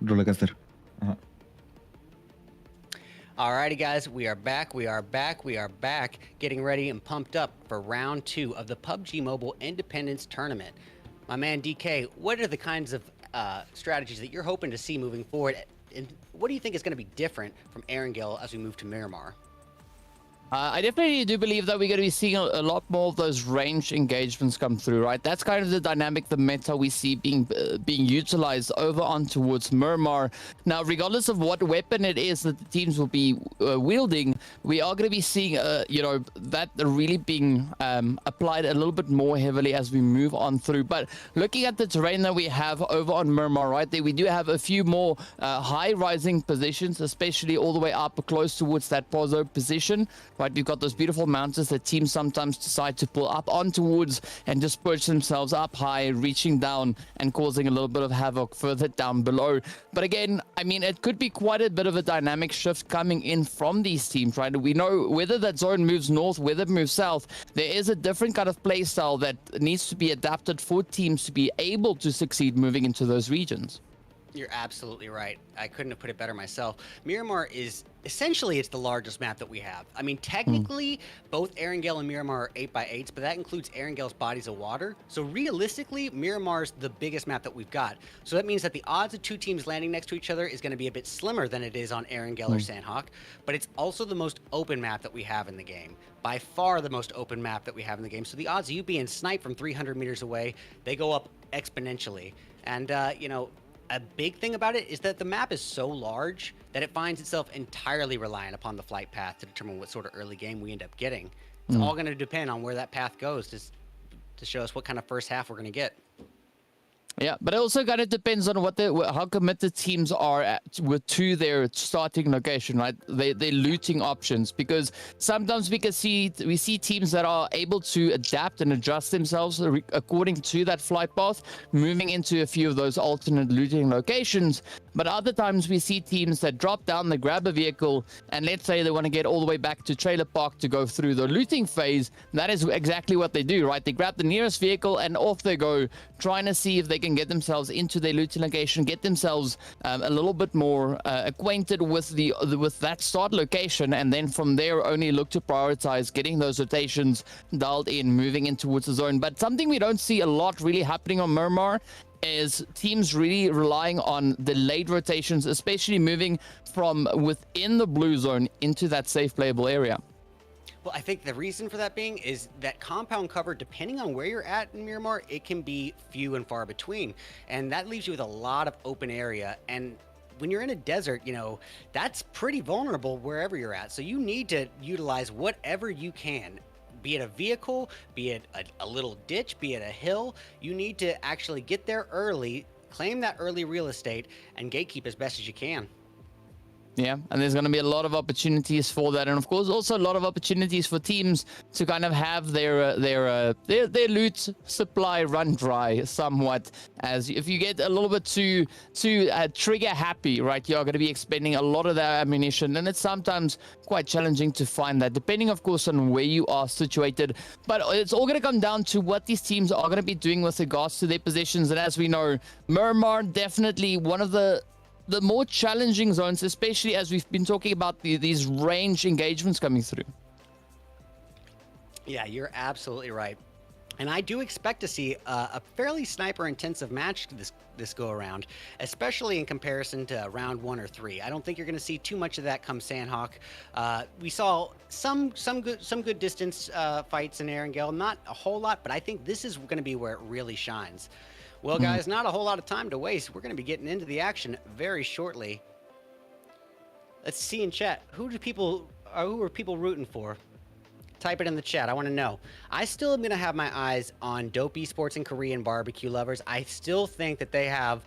Rollercoaster. Ajá. Alrighty, guys, we are back. We are back. Getting ready and pumped up for round 2 of the PUBG Mobile Independence Tournament. My man DK, what are the kinds of strategies that you're hoping to see moving forward? And what do you think is going to be different from Erangel as we move to Miramar? I definitely do believe that we're going to be seeing a lot more of those range engagements come through, right? That's kind of the dynamic, the meta we see being utilized over on towards Miramar. Now, regardless of what weapon it is that the teams will be wielding, we are going to be seeing, that really being applied a little bit more heavily as we move on through. But looking at the terrain that we have over on Miramar, right there, we do have a few more high-rising positions, especially all the way up close towards that Pubg position. Right, we've got those beautiful mountains that teams sometimes decide to pull up on towards and just push themselves up high, reaching down and causing a little bit of havoc further down below. But again, I mean, it could be quite a bit of a dynamic shift coming in from these teams, right? We know whether that zone moves north, whether it moves south, there is a different kind of play style that needs to be adapted for teams to be able to succeed moving into those regions. You're absolutely right. I couldn't have put it better myself. Miramar is essentially, it's the largest map that we have. I mean, technically, both Erangel and Miramar are 8x8s, but that includes Erangel's bodies of water. So realistically, Miramar's the biggest map that we've got. So that means that the odds of two teams landing next to each other is going to be a bit slimmer than it is on Erangel or Sandhawk. But it's also the most open map that we have in the game. By far the most open map that we have in the game. So the odds of you being sniped from 300 meters away, they go up exponentially. And, a big thing about it is that the map is so large that it finds itself entirely reliant upon the flight path to determine what sort of early game we end up getting. It's all going to depend on where that path goes to show us what kind of first half we're going to get. Yeah, but it also kind of depends on how committed teams are to their starting location, right? Their looting options, because sometimes we see teams that are able to adapt and adjust themselves according to that flight path, moving into a few of those alternate looting locations. But other times we see teams that drop down, they grab a vehicle, and let's say they want to get all the way back to Trailer Park to go through the looting phase. That is exactly what they do, right? They grab the nearest vehicle and off they go, trying to see if they can get themselves into their looting location, get themselves a little bit more acquainted with that start location, and then from there only look to prioritize getting those rotations dialed in, moving in towards the zone. But something we don't see a lot really happening on Miramar is teams really relying on delayed rotations, especially moving from within the blue zone into that safe playable area. Well, I think the reason for that being is that compound cover, depending on where you're at in Miramar, it can be few and far between. And that leaves you with a lot of open area. And when you're in a desert, that's pretty vulnerable wherever you're at. So you need to utilize whatever you can. Be it a vehicle, be it a little ditch, be it a hill, you need to actually get there early, claim that early real estate, and gatekeep as best as you can. Yeah, and there's going to be a lot of opportunities for that, and of course also a lot of opportunities for teams to kind of have their loot supply run dry somewhat. As if you get a little bit too trigger happy, right, you're going to be expending a lot of that ammunition, and it's sometimes quite challenging to find that, depending of course on where you are situated. But it's all going to come down to what these teams are going to be doing with regards to their positions. And as we know, Miramar definitely one of the more challenging zones, especially as we've been talking about these range engagements coming through. Yeah, you're absolutely right. And I do expect to see a fairly sniper-intensive match this go-around, especially in comparison to round 1 or 3. I don't think you're going to see too much of that come Sandhawk. We saw some good distance fights in Erangel, not a whole lot, but I think this is going to be where it really shines. Well, guys, not a whole lot of time to waste. We're going to be getting into the action very shortly. Let's see in chat. Who are people rooting for? Type it in the chat. I want to know. I still am going to have my eyes on Dope Esports and Korean barbecue lovers. I still think that they have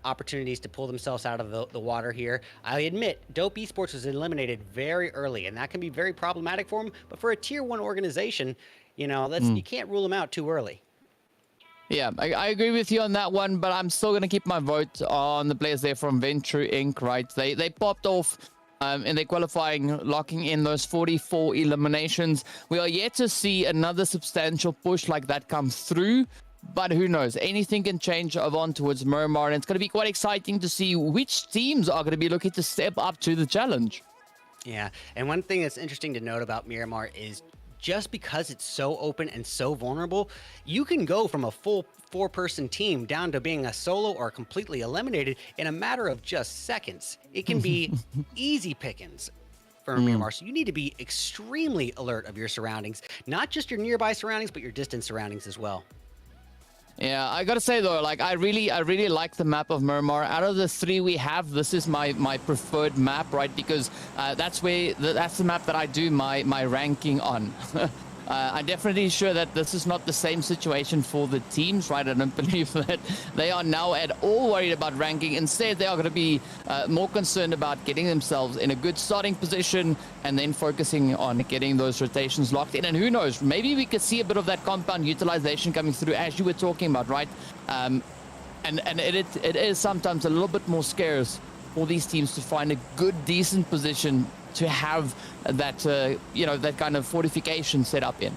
opportunities to pull themselves out of the water here. I admit, Dope Esports was eliminated very early, and that can be very problematic for them. But for a tier 1 organization, you can't rule them out too early. Yeah, I agree with you on that one, but I'm still going to keep my vote on the players there from Venture Inc., right? They popped off in their qualifying, locking in those 44 eliminations. We are yet to see another substantial push like that come through But who knows? Anything can change on towards Miramar, and it's going to be quite exciting to see which teams are going to be looking to step up to the challenge. Yeah, and one thing that's interesting to note about Miramar is just because it's so open and so vulnerable, you can go from a full 4-person team down to being a solo or completely eliminated in a matter of just seconds. It can be easy pickings for Miramar, so you need to be extremely alert of your surroundings, not just your nearby surroundings, but your distant surroundings as well. Yeah, I gotta say though, like I really like the map of Miramar. Out of the 3 we have, this is my preferred map, right? Because that's the map that I do my ranking on. I'm definitely sure that this is not the same situation for the teams, right? I don't believe that they are now at all worried about ranking. Instead, they are going to be more concerned about getting themselves in a good starting position and then focusing on getting those rotations locked in. And who knows, maybe we could see a bit of that compound utilization coming through, as you were talking about, right? And it is sometimes a little bit more scarce for these teams to find a good, decent position to have that, that kind of fortification set up in.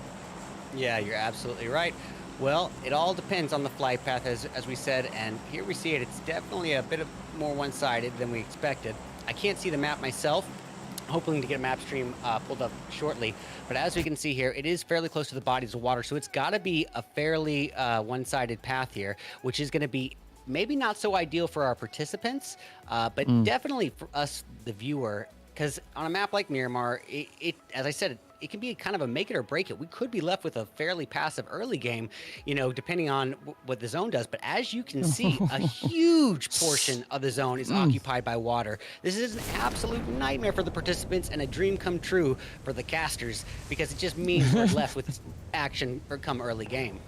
Yeah, you're absolutely right. Well, it all depends on the flight path, as we said, and here we see it. It's definitely a bit more one-sided than we expected. I can't see the map myself, hoping to get a map stream pulled up shortly. But as we can see here, it is fairly close to the bodies of water, so it's got to be a fairly one-sided path here, which is going to be maybe not so ideal for our participants, but definitely for us, the viewer. Because on a map like Miramar, as I said, it can be kind of a make it or break it. We could be left with a fairly passive early game, depending on what the zone does. But as you can see, a huge portion of the zone is occupied by water. This is an absolute nightmare for the participants and a dream come true for the casters, because it just means we're left with action for come early game.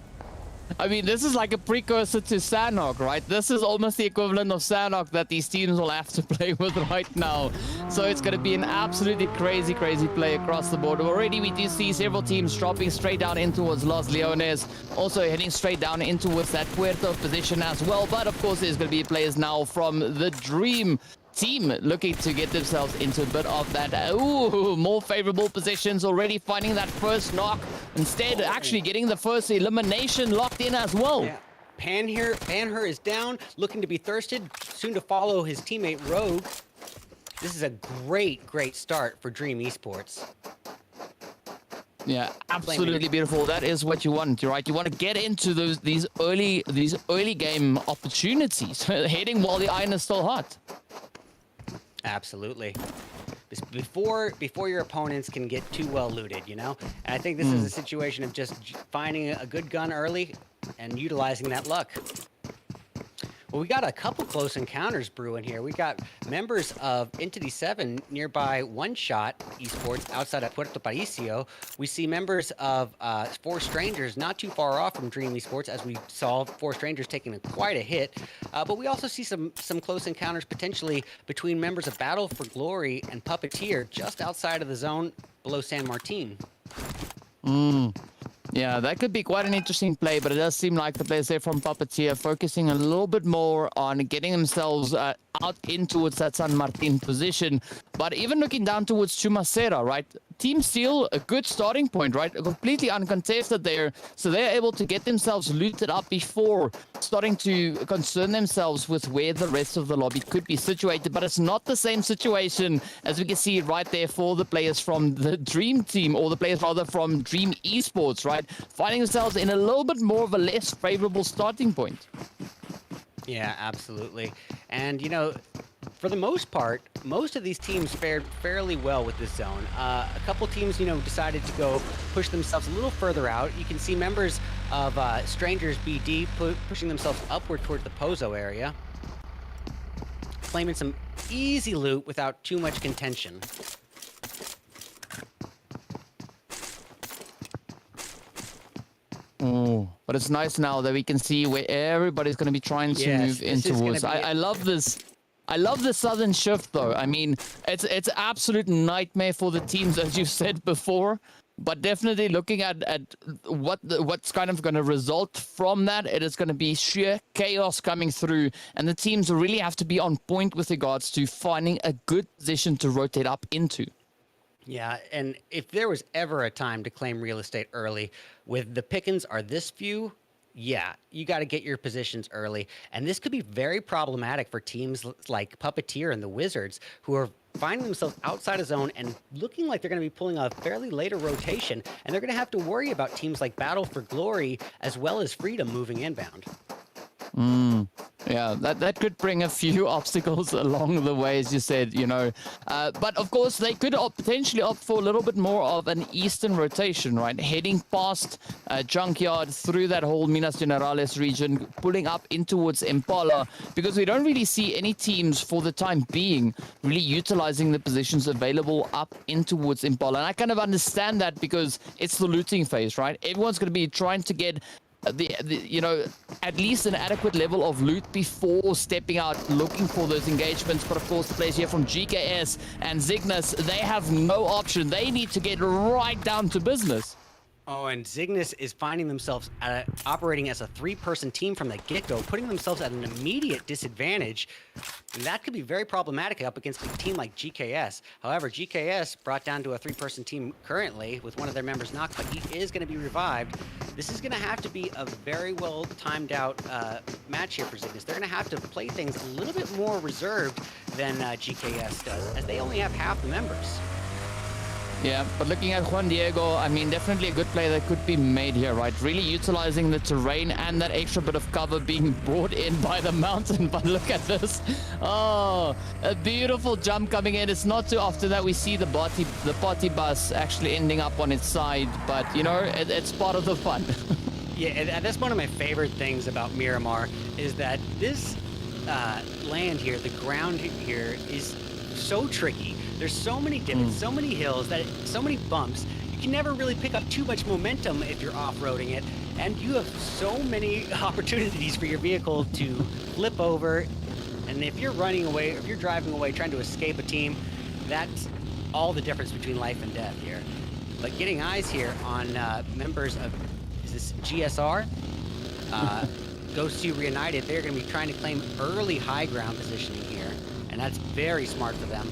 I mean, this is like a precursor to Sanhok, right? This is almost the equivalent of Sanhok that these teams will have to play with right now. So it's going to be an absolutely crazy play across the board. Already we do see several teams dropping straight down in towards Los Leones, also heading straight down in towards that Puerto position as well. But of course, there's going to be players now from the Dream team looking to get themselves into a bit of that more favorable positions, already finding that first knock, instead actually getting the first elimination locked in as well. Yeah. Panher is down, looking to be thirsted, soon to follow his teammate Rogue. This is a great start for Dream Esports. Yeah, absolutely beautiful. That is what you want, right? You want to get into these early game opportunities, heading while the iron is still hot. Absolutely. Before your opponents can get too well looted, And I think this is a situation of just finding a good gun early and utilizing that luck. Well, we got a couple close encounters brewing here. We got members of Entity 7 nearby One Shot Esports outside of Puerto Paricio. We see members of 4 Strangers not too far off from Dream Esports, as we saw 4 Strangers taking quite a hit. But we also see some close encounters potentially between members of Battle for Glory and Puppeteer just outside of the zone below San Martin. Yeah, that could be quite an interesting play, but it does seem like the players there from Puppeteer focusing a little bit more on getting themselves out in towards that San Martin position. But even looking down towards Chumacera, right? Team Steel, a good starting point, right? Completely uncontested there. So they're able to get themselves looted up before starting to concern themselves with where the rest of the lobby could be situated. But it's not the same situation as we can see right there for the players from the Dream team, or the players rather from Dream Esports, right? Finding themselves in a little bit more of a less favorable starting point. Yeah, absolutely. And, for the most part, most of these teams fared fairly well with this zone. A couple teams, decided to go push themselves a little further out. You can see members of Strangers BD pushing themselves upward towards the Pozo area, claiming some easy loot without too much contention. But it's nice now that we can see where everybody's going to be trying to move in towards. I love this. I love the southern shift, though. I mean, it's absolute nightmare for the teams, as you said before. But definitely looking at what's kind of going to result from that, it is going to be sheer chaos coming through. And the teams really have to be on point with regards to finding a good position to rotate up into. Yeah, and if there was ever a time to claim real estate early, with the pickings are this few, Yeah, you got to get your positions early. And this could be very problematic for teams like Puppeteer and the Wizards, who are finding themselves outside of zone and looking like they're going to be pulling a fairly later rotation. And they're going to have to worry about teams like Battle for Glory as well as Freedom moving inbound. Yeah, that could bring a few obstacles along the way, as you said, you know. But of course, they could potentially opt for a little bit more of an eastern rotation, right? Heading past Junkyard through that whole Minas Generales region, pulling up in towards Impala, because we don't really see any teams for the time being really utilizing the positions available up in towards Impala. And I kind of understand that because it's the looting phase, right? Everyone's going to be trying to get you know, at least an adequate level of loot before stepping out looking for those engagements. But of course, the players here from GKS and Cygnus, they have no option. They need to get right down to business. Oh, and Cygnus is finding themselves operating as a 3-person team from the get-go, putting themselves at an immediate disadvantage. And that could be very problematic up against a team like GKS. However, GKS brought down to a 3-person team currently with one of their members knocked, but he is going to be revived. This is going to have to be a very well timed out match here for Cygnus. They're going to have to play things a little bit more reserved than GKS does, as they only have half the members. Yeah, but looking at Juan Diego, I mean, definitely a good play that could be made here, right? Really utilizing the terrain and that extra bit of cover being brought in by the mountain. But look at this. Oh, a beautiful jump coming in. It's not too often that we see the party bus actually ending up on its side, but, you know, it's part of the fun. Yeah, and that's one of my favorite things about Miramar is that this land here, the ground here, is so tricky. There's so many divots, so many hills, so many bumps. You can never really pick up too much momentum if you're off-roading it, and you have so many opportunities for your vehicle to flip over. And if you're running away, if you're driving away, trying to escape a team, that's all the difference between life and death here. But getting eyes here on members of, is this GSR? Ghost 2 Reunited, they're going to be trying to claim early high ground positioning here, and that's very smart for them.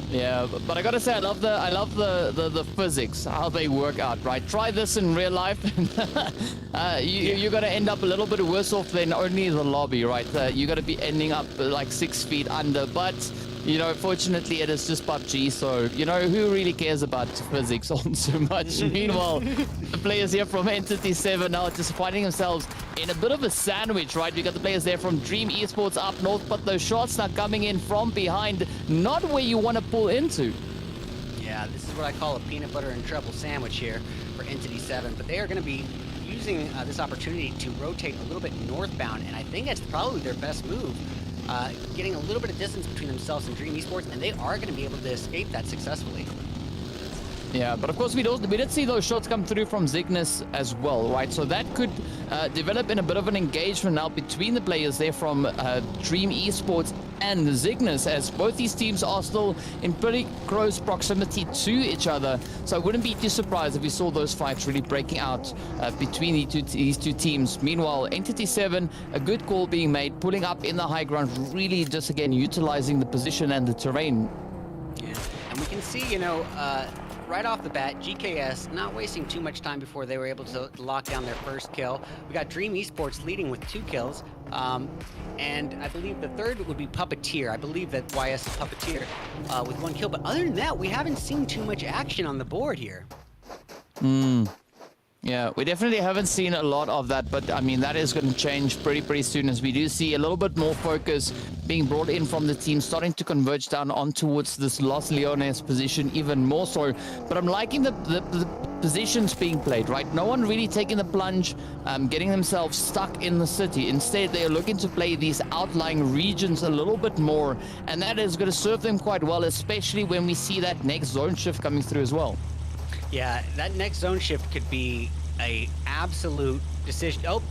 Yeah, but I gotta say, I love the physics, how they work out, right? Try this in real life, you're gonna end up a little bit worse off than only the lobby, right? You're gonna be ending up like 6 feet under, but you know, fortunately it is just PUBG, so you know, who really cares about physics on so much? Meanwhile, the players here from Entity 7 now just finding themselves in a bit of a sandwich, right? We got the players there from Dream Esports up north, but those shots now coming in from behind, not where you want to pull into. Yeah, this is what I call a peanut butter and trouble sandwich here for Entity 7, but they are going to be using this opportunity to rotate a little bit northbound, and I think that's probably their best move. Getting a little bit of distance between themselves and Dream Esports, and they are going to be able to escape that successfully. Yeah, but of course we did see those shots come through from Cygnus as well, right? So that could develop in a bit of an engagement now between the players there from Dream Esports and Cygnus, as both these teams are still in pretty close proximity to each other. So I wouldn't be too surprised if we saw those fights really breaking out between these two teams. Meanwhile, Entity 7, a good call being made, pulling up in the high ground, really just again utilizing the position and the terrain. Yeah, and we can see, you know, right off the bat, GKS not wasting too much time before they were able to lock down their first kill. We got Dream Esports leading with 2 kills, and I believe the third would be Puppeteer. I believe that YS is Puppeteer with 1 kill, but other than that, we haven't seen too much action on the board here. Yeah, we definitely haven't seen a lot of that, but I mean, that is going to change pretty soon, as we do see a little bit more focus being brought in from the team, starting to converge down on towards this Los Leones position even more so. But I'm liking the positions being played, right? No one really taking the plunge, getting themselves stuck in the city. Instead, they are looking to play these outlying regions a little bit more, and that is going to serve them quite well, especially when we see that next zone shift coming through as well. Yeah, that next zone shift could be a absolute decision. Oh,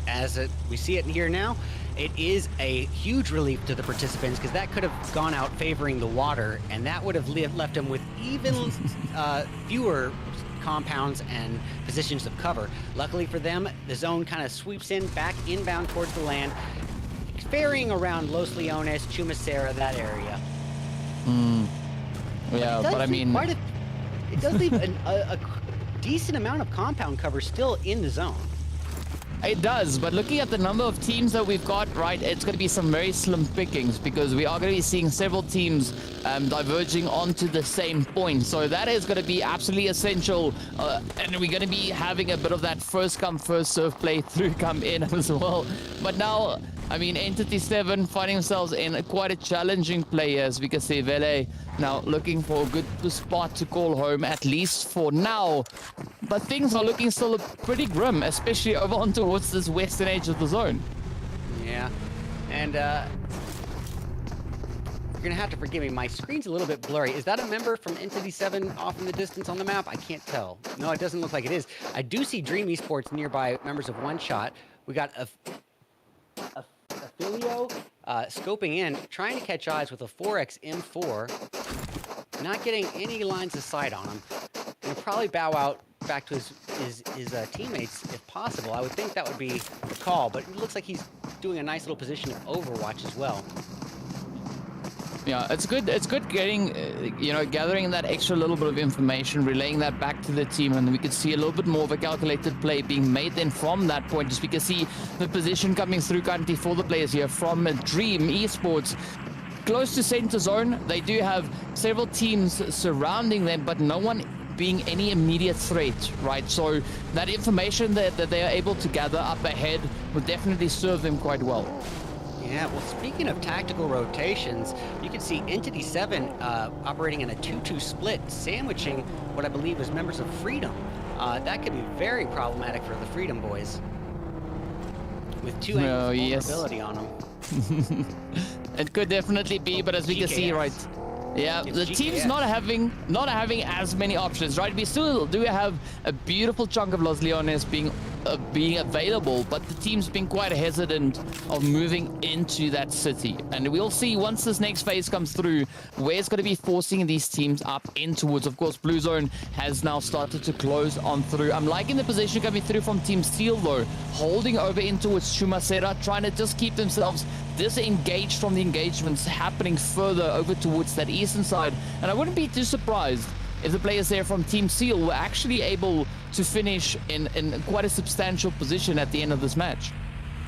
we see it here now, it is a huge relief to the participants, because that could have gone out favoring the water, and that would have left them with even fewer compounds and positions of cover. Luckily for them, the zone kind of sweeps in back inbound towards the land, ferrying around Los Leones, Chumacera, that area. Yeah, but I mean, it does leave decent amount of compound cover still in the zone. It does, but looking at the number of teams that we've got, right, it's going to be some very slim pickings because we are going to be seeing several teams diverging onto the same point. So that is going to be absolutely essential, and we're going to be having a bit of that first come, first serve play through come in as well. But now, I mean, Entity 7 finding themselves in quite a challenging play as we can see Vele now looking for a good spot to call home, at least for now. But things are looking still pretty grim, especially over on towards this western edge of the zone. Yeah, and you're gonna have to forgive me. My screen's a little bit blurry. Is that a member from Entity 7 off in the distance on the map? I can't tell. No, it doesn't look like it is. I do see Dream Esports nearby, members of One Shot. We got a Filio scoping in, trying to catch eyes with a 4x M4. Not getting any lines of sight on him. Gonna probably bow out back to his teammates if possible. I would think that would be the call, but it looks like he's doing a nice little position of overwatch as well. Yeah, it's good. It's good getting, gathering that extra little bit of information, relaying that back to the team, and we could see a little bit more of a calculated play being made then from that point. Just we can see the position coming through currently for the players here from Dream Esports. Close to center zone, they do have several teams surrounding them, but no one being any immediate threat, right? So that information that they are able to gather up ahead would definitely serve them quite well. Yeah, well, speaking of tactical rotations, you can see Entity 7 operating in a 2-2 split, sandwiching what I believe is members of Freedom. That could be very problematic for the Freedom boys. With two angles of vulnerability on them. It could definitely be, but as we can see, right? Yeah, the team's not having as many options, right? We still do have a beautiful chunk of Los Leones being available, but the team's been quite hesitant of moving into that city. And we'll see once this next phase comes through, where it's going to be forcing these teams up in towards. Of course, Blue Zone has now started to close on through. I'm liking the position coming through from Team Steel, though, holding over in towards Chumacera, trying to just keep themselves disengaged from the engagements happening further over towards that eastern side. And I wouldn't be too surprised if the players there from Team Seal were actually able to finish in quite a substantial position at the end of this match.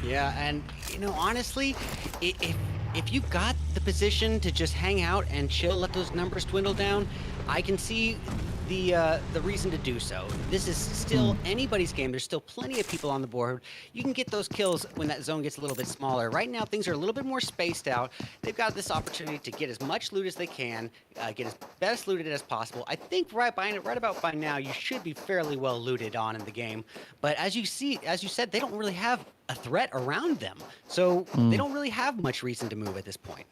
Yeah, and honestly, if you got the position to just hang out and chill, let those numbers dwindle down, I can see the reason to do so. This is still anybody's game. There's still plenty of people on the board. You can get those kills when that zone gets a little bit smaller. Right now, things are a little bit more spaced out. They've got this opportunity to get as much loot as they can, get as best looted as possible. I think right about by now, you should be fairly well looted on in the game. But as you said, they don't really have a threat around them. So they don't really have much reason to move at this point.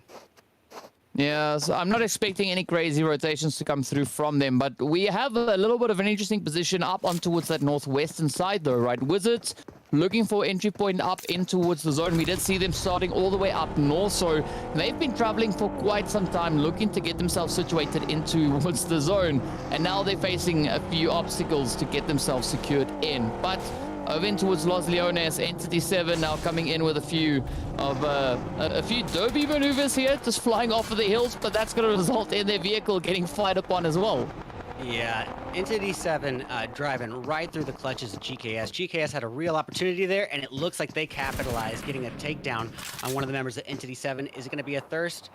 Yeah, so I'm not expecting any crazy rotations to come through from them, but we have a little bit of an interesting position up on towards that northwestern side though, right? Wizards looking for entry point up in towards the zone. We did see them starting all the way up north, so they've been traveling for quite some time looking to get themselves situated in towards the zone, and now they're facing a few obstacles to get themselves secured in. But over in towards Los Leones, Entity 7 now coming in with a few derby maneuvers here, just flying off of the hills, but that's going to result in their vehicle getting fired upon as well. Yeah, Entity 7 driving right through the clutches of GKS. GKS had a real opportunity there, and it looks like they capitalized, getting a takedown on one of the members of Entity 7. Is it going to be a Thirst?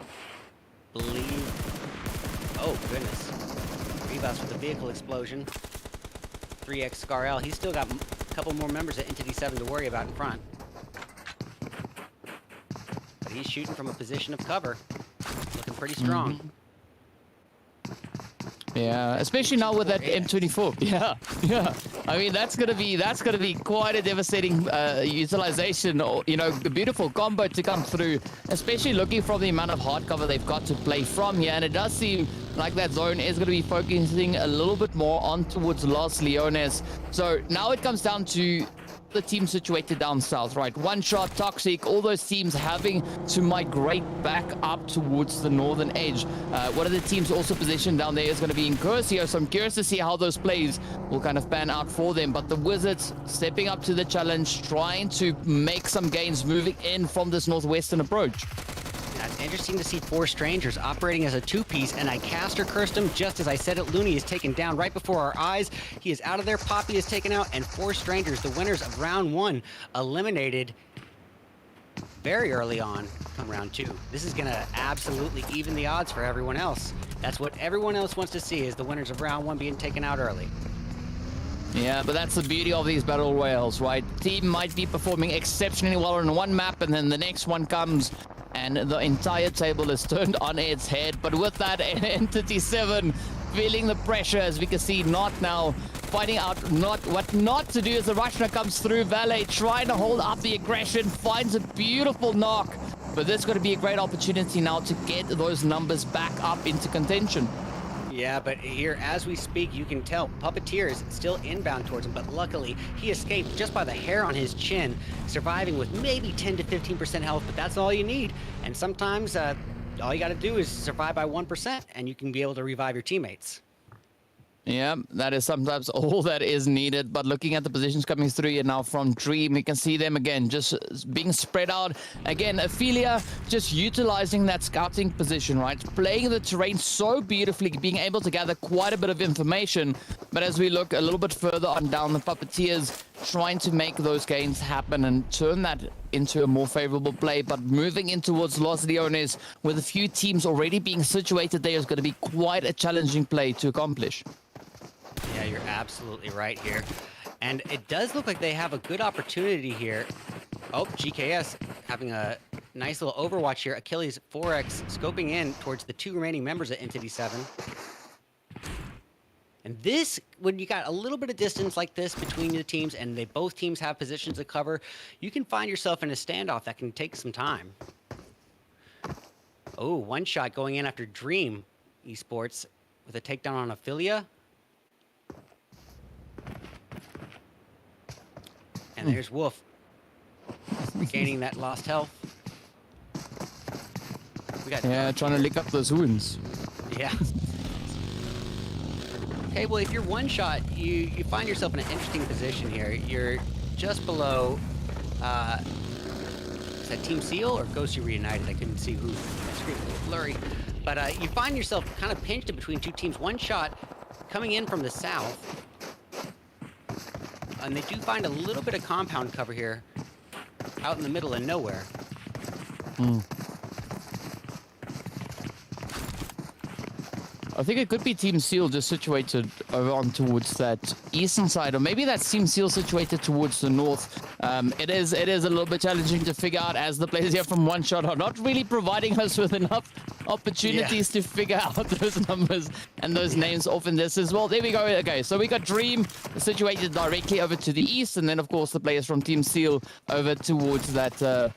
Oh, goodness. Rebounds with the vehicle explosion. 3x Scarell. He's still got a couple more members of Entity 7 to worry about in front. But he's shooting from a position of cover. Looking pretty strong. Yeah, especially now with that M24. Yeah. I mean, that's gonna be quite a devastating utilization, or the beautiful combo to come through, especially looking from the amount of hard cover they've got to play from here. And it does seem like that zone is going to be focusing a little bit more on towards Los Leones. So now it comes down to the team situated down south, right? One Shot, Toxic, all those teams having to migrate back up towards the northern edge. One of the teams also positioned down there is going to be in Curcio, so I'm curious to see how those plays will kind of pan out for them. But the Wizards stepping up to the challenge, trying to make some gains moving in from this northwestern approach. That's Interesting to see 4 strangers operating as a 2-piece, and I caster cursed him just as I said it. Looney is taken down right before our eyes. He is out of there. Poppy is taken out, and 4 strangers, the winners of round 1, eliminated very early on round 2. This is going to absolutely even the odds for everyone else. That's what everyone else wants to see, is the winners of round 1 being taken out early. Yeah, but that's the beauty of these battle royals, right? Team might be performing exceptionally well on one map, and then the next one comes and the entire table is turned on its head. But with that, Entity 7 feeling the pressure, as we can see, not now finding out what not to do as the Rushner comes through. Valet trying to hold up the aggression, finds a beautiful knock, but this is going to be a great opportunity now to get those numbers back up into contention. Yeah, but here, as we speak, you can tell Puppeteer is still inbound towards him, but luckily he escaped just by the hair on his chin, surviving with maybe 10 to 15% health, but that's all you need. And sometimes all you got to do is survive by 1%, and you can be able to revive your teammates. Yeah, that is sometimes all that is needed. But looking at the positions coming through here now from Dream, we can see them again just being spread out. Again, Ophelia just utilizing that scouting position, right? Playing the terrain so beautifully, being able to gather quite a bit of information. But as we look a little bit further on down, the Puppeteers trying to make those gains happen and turn that into a more favorable play. But moving in towards Los Leones, with a few teams already being situated there, is going to be quite a challenging play to accomplish. Yeah, you're absolutely right here. And it does look like they have a good opportunity here. Oh, GKS having a nice little overwatch here. Achilles 4X scoping in towards the 2 remaining members of Entity 7. And this, when you got a little bit of distance like this between the teams and both teams have positions to cover, you can find yourself in a standoff that can take some time. Oh, one shot going in after Dream Esports with a takedown on Ophelia. And there's Wolf gaining that lost health. We got trying to lick up those wounds. Yeah. Okay, well, if you're one shot, you find yourself in an interesting position here. You're just below, is that Team Seal or Ghost You Reunited? I couldn't see who. My screen was a little blurry. But you find yourself kind of pinched in between 2 teams. One shot coming in from the south. And they do find a little bit of compound cover here out in the middle of nowhere. I think it could be Team Seal just situated over on towards that eastern side, or maybe that's Team Seal situated towards the north. It is a little bit challenging to figure out, as the players here from One Shot are not really providing us with enough opportunities to figure out those numbers and those names off in this as well. There we go. Okay, so we got Dream situated directly over to the east, and then of course the players from Team Seal over towards that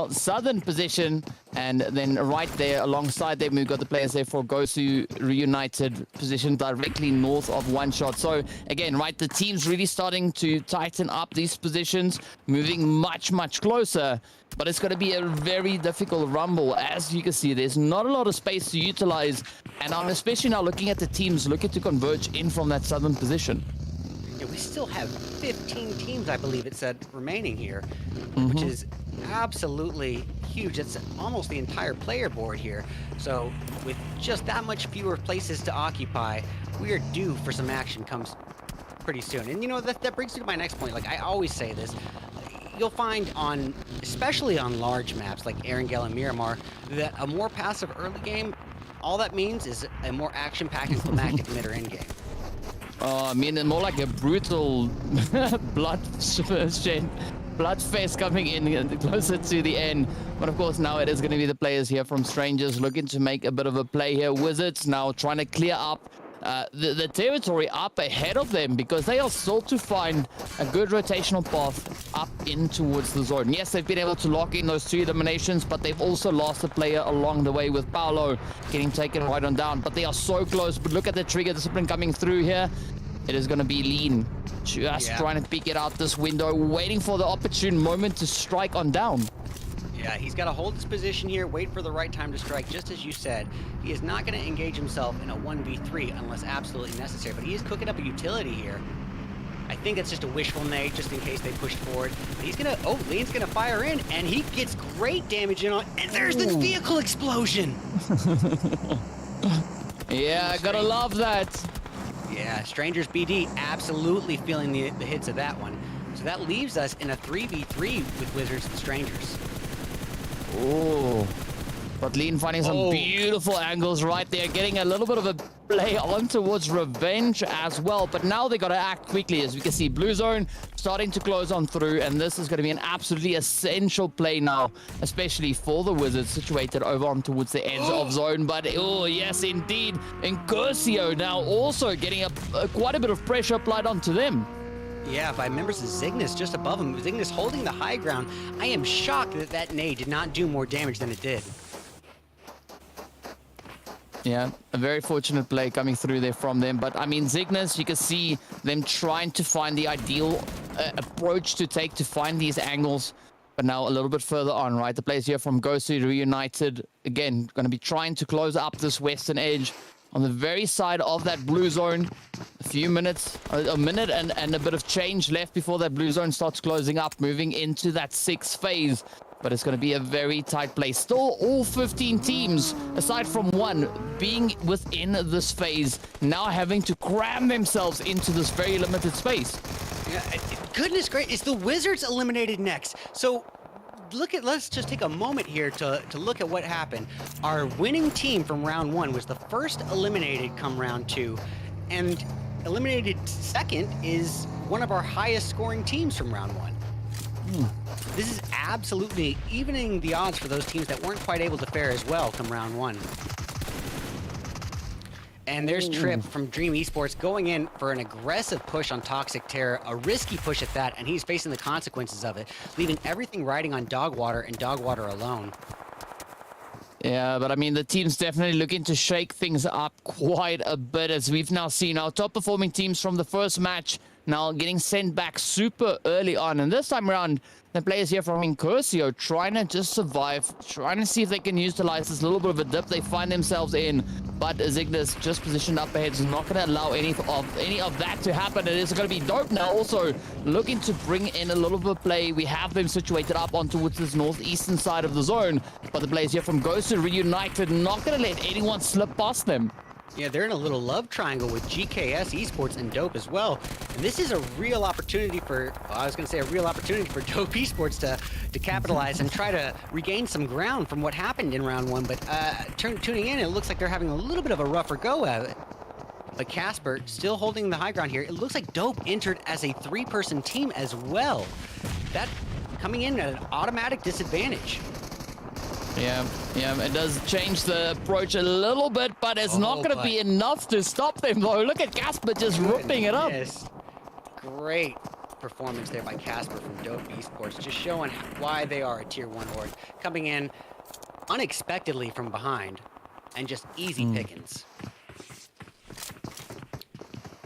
southern position, and then right there alongside them we've got the players there for Gosu Reunited, position directly north of One Shot. So again, right, the team's really starting to tighten up these positions, moving much closer, but it's going to be a very difficult rumble. As you can see, there's not a lot of space to utilize, and I'm especially now looking at the teams looking to converge in from that southern position. Yeah, we still have 15 teams, I believe it said, remaining here, which is absolutely huge. It's almost the entire player board here. So with just that much fewer places to occupy, we are due for some action comes pretty soon. And you know, that brings me to my next point. Like I always say this, you'll find on, especially on large maps like Erangel and Miramar, that a more passive early game, all that means is a more action-packed and climactic mid or end game. I mean, more like a brutal blood fest coming in closer to the end. But of course, now it is going to be the players here from Strangers looking to make a bit of a play here. Wizards now trying to clear up the territory up ahead of them, because they are still to find a good rotational path up in towards the zone. Yes, they've been able to lock in those 2 eliminations, but they've also lost a player along the way, with Paolo getting taken right on down. But they are so close. But look at the trigger discipline coming through here. It is going to be Lean just trying to peek it out this window, waiting for the opportune moment to strike on down. Yeah, he's got to hold his position here, wait for the right time to strike. Just as you said, he is not going to engage himself in a 1v3 unless absolutely necessary, but he is cooking up a utility here. I I think it's just a wishful nade just in case they pushed forward. He's gonna, oh, Lean's gonna fire in, and he gets great damage in on, and there's the vehicle explosion. Yeah, I gotta love that. Yeah, Strangers BD absolutely feeling the hits of that one. So that leaves us in a 3v3 with Wizards and Strangers. Oh, but Lean finding some beautiful angles right there, getting a little bit of a play on towards Revenge as well. But now they got to act quickly, as we can see Blue Zone starting to close on through, and this is going to be an absolutely essential play now, especially for the Wizards situated over on towards the edge of zone. But oh yes, indeed, Incursio now also getting quite a bit of pressure applied onto them. Yeah, by members of Zygnus just above him. Zygnus holding the high ground. I am shocked that that nade did not do more damage than it did. Yeah, a very fortunate play coming through there from them. But I mean, Zygnus, you can see them trying to find the ideal approach to take to find these angles. But now a little bit further on, right? The players here from Gosu Reunited, again, going to be trying to close up this western edge on the very side of that blue zone. A few minutes, a minute and a bit of change left before that blue zone starts closing up, moving into that 6th phase. But it's going to be a very tight play. Still, all 15 teams, aside from one, being within this phase, now having to cram themselves into this very limited space. Yeah, goodness great, it's the Wizards eliminated next. So let's just take a moment here to look at what happened. Our winning team from round 1 was the first eliminated come round 2, and eliminated second is one of our highest scoring teams from round 1. This is absolutely evening the odds for those teams that weren't quite able to fare as well come round 1. And there's Trip from Dream Esports going in for an aggressive push on Toxic Terror, a risky push at that, and he's facing the consequences of it, leaving everything riding on Dogwater and Dogwater alone. Yeah, but I mean, the team's definitely looking to shake things up quite a bit, as we've now seen our top performing teams from the first match now getting sent back super early on. And this time around, the players here from Incursio trying to just survive, trying to see if they can utilize this little bit of a dip they find themselves in. But Zygnus just positioned up ahead is not going to allow any of that to happen. It is going to be Dope now also looking to bring in a little bit of play. We have them situated up on towards this northeastern side of the zone. But the players here from Ghost Reunited not going to let anyone slip past them. Yeah, they're in a little love triangle with GKS Esports and Dope as well. And this is a real opportunity for, well, I was going to say a real opportunity for Dope Esports to capitalize and try to regain some ground from what happened in round 1. But tuning in, it looks like they're having a little bit of a rougher go at it. But Casper still holding the high ground here. It looks like Dope entered as a 3-person team as well. That coming in at an automatic disadvantage. Yeah, it does change the approach a little bit, but it's not going to be enough to stop them, though. Look at Casper just ripping it up. Yes. Great performance there by Casper from Dope Esports, just showing why they are a Tier 1 horde. Coming in unexpectedly from behind and just easy pickings.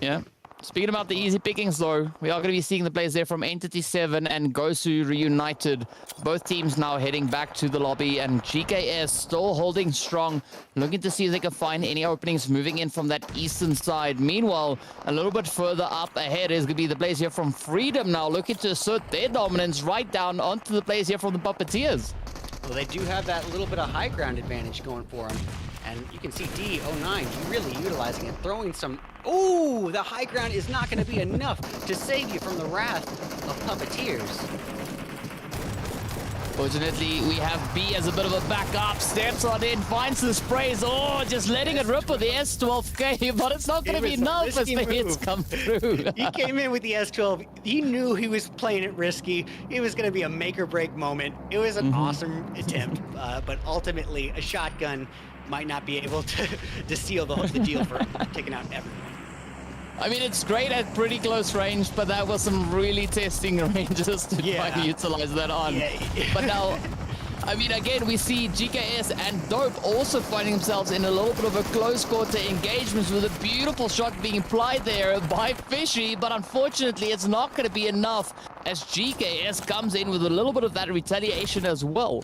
Yeah. Speaking about the easy pickings, though, we are going to be seeing the players there from Entity 7 and Gosu Reunited. Both teams now heading back to the lobby, and GKS still holding strong, looking to see if they can find any openings moving in from that eastern side. Meanwhile, a little bit further up ahead is going to be the players here from Freedom now, looking to assert their dominance right down onto the players here from the Puppeteers. Well, they do have that little bit of high ground advantage going for them. And you can see D09 really utilizing it, throwing some... Ooh, the high ground is not going to be enough to save you from the wrath of Puppeteers. Fortunately, we have B as a bit of a backup. Steps on in, finds the sprays. Oh, just letting it rip with the S12K, but it's not going to be enough as the hits come through. He came in with the S12. He knew he was playing it risky. It was going to be a make or break moment. It was an awesome attempt, but ultimately a shotgun might not be able to seal the deal for taking out everyone. I mean, it's great at pretty close range, but that was some really testing ranges to try to utilize that on. Yeah. But now, I mean, again, we see GKS and Dope also finding themselves in a little bit of a close quarter engagements with a beautiful shot being applied there by Fishy, but unfortunately, it's not going to be enough as GKS comes in with a little bit of that retaliation as well.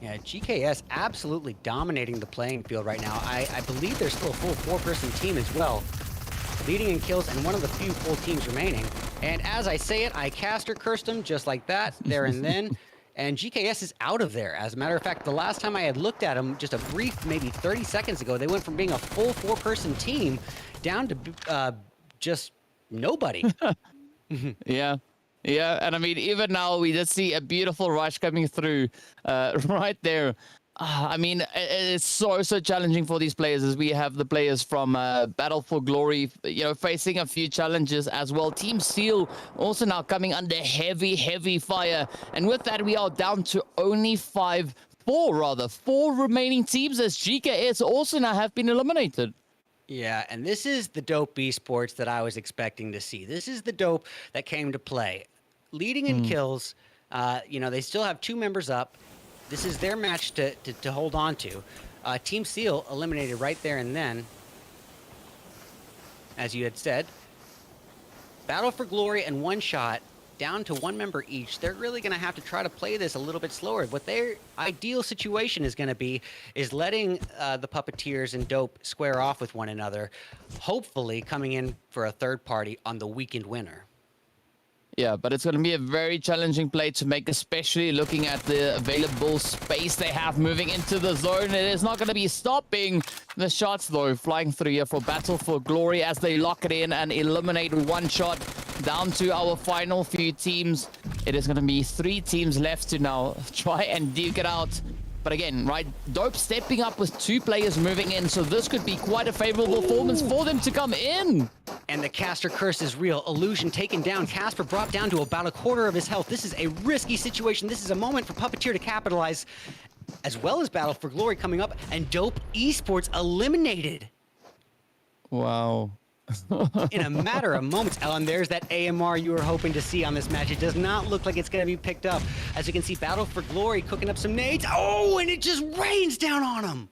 Yeah, GKS absolutely dominating the playing field right now. I believe there's still a full 4-person team as well, leading in kills and one of the few full teams remaining. And as I say it, I caster cursed him just like that, there and then. And GKS is out of there. As a matter of fact, the last time I had looked at them, just a brief, maybe 30 seconds ago, they went from being a full 4-person team down to just nobody. Yeah. Yeah, and I mean, even now, we just see a beautiful rush coming through right there. I mean, it's so challenging for these players as we have the players from Battle for Glory, facing a few challenges as well. Team Seal also now coming under heavy fire. And with that, we are down to only four remaining teams as GKS also now have been eliminated. Yeah, and this is the dope esports that I was expecting to see. This is the dope that came to play. Leading in kills, they still have 2 members up. This is their match to hold on to. Team Seal eliminated right there and then, as you had said. Battle for Glory and One Shot down to 1 member each. They're really going to have to try to play this a little bit slower. What their ideal situation is going to be is letting the Puppeteers and Dope square off with one another, hopefully coming in for a third party on the weekend winner. Yeah, but it's going to be a very challenging play to make, especially looking at the available space they have moving into the zone. It is not going to be stopping the shots, though, flying through here for Battle for Glory as they lock it in and eliminate One Shot down to our final few teams. It is going to be 3 teams left to now try and duke it out. But again, right, Dope stepping up with 2 players moving in, so this could be quite a favorable performance for them to come in. And the caster curse is real. Illusion taken down. Casper brought down to about a quarter of his health. This is a risky situation. This is a moment for Puppeteer to capitalize, as well as Battle for Glory coming up, and Dope Esports eliminated. Wow. In a matter of moments, Ellen, there's that AMR you were hoping to see on this match. It does not look like it's going to be picked up. As you can see, Battle for Glory cooking up some nades. Oh, and it just rains down on him.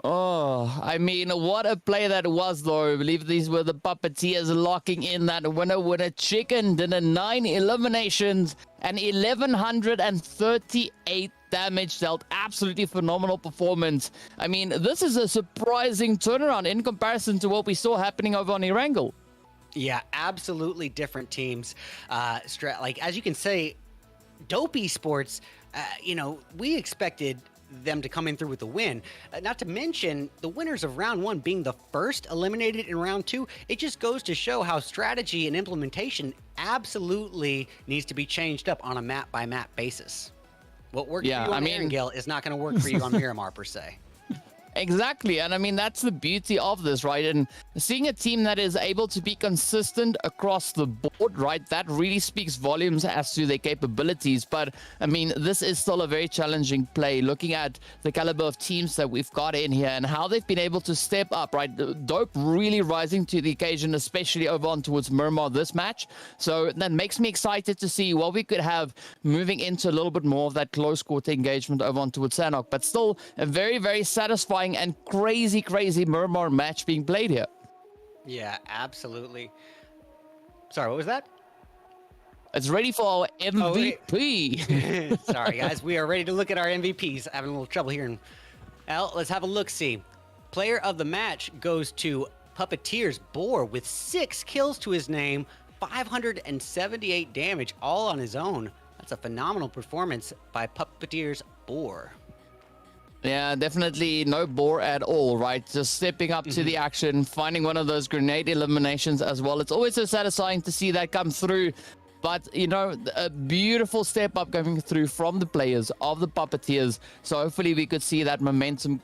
Oh, I mean, what a play that was, though. I believe these were the Puppeteers locking in that winner chicken dinner. 9 eliminations and 1,138 damage dealt. Absolutely phenomenal performance. I mean, this is a surprising turnaround in comparison to what we saw happening over on Erangel. Yeah, absolutely different teams. Like, as you can say, Dope Esports, we expected them to come in through with the win. Not to mention the winners of round 1 being the first eliminated in round 2. It just goes to show how strategy and implementation absolutely needs to be changed up on a map by map basis. What worked for you on Erangel is not going to work for you on Miramar per se. Exactly, and I mean, that's the beauty of this, right? And seeing a team that is able to be consistent across the board, right, that really speaks volumes as to their capabilities. But I mean, this is still a very challenging play, looking at the caliber of teams that we've got in here and how they've been able to step up, right? Dope really rising to the occasion, especially over on towards Miramar this match. So that makes me excited to see what we could have moving into a little bit more of that close quarter engagement over on towards Sanok. But still a very, very satisfying and crazy Miramar match being played here. Yeah, absolutely. Sorry, what was that? It's ready for our MVP. Sorry, guys. We are ready to look at our MVPs. Having a little trouble here. Well, let's have a look-see. Player of the match goes to Puppeteers Boar with 6 kills to his name, 578 damage, all on his own. That's a phenomenal performance by Puppeteers Boar. Yeah, definitely no bore at all, right? Just stepping up to the action, finding one of those grenade eliminations as well. It's always so satisfying to see that come through. But, a beautiful step up coming through from the players of the Puppeteers. So hopefully we could see that momentum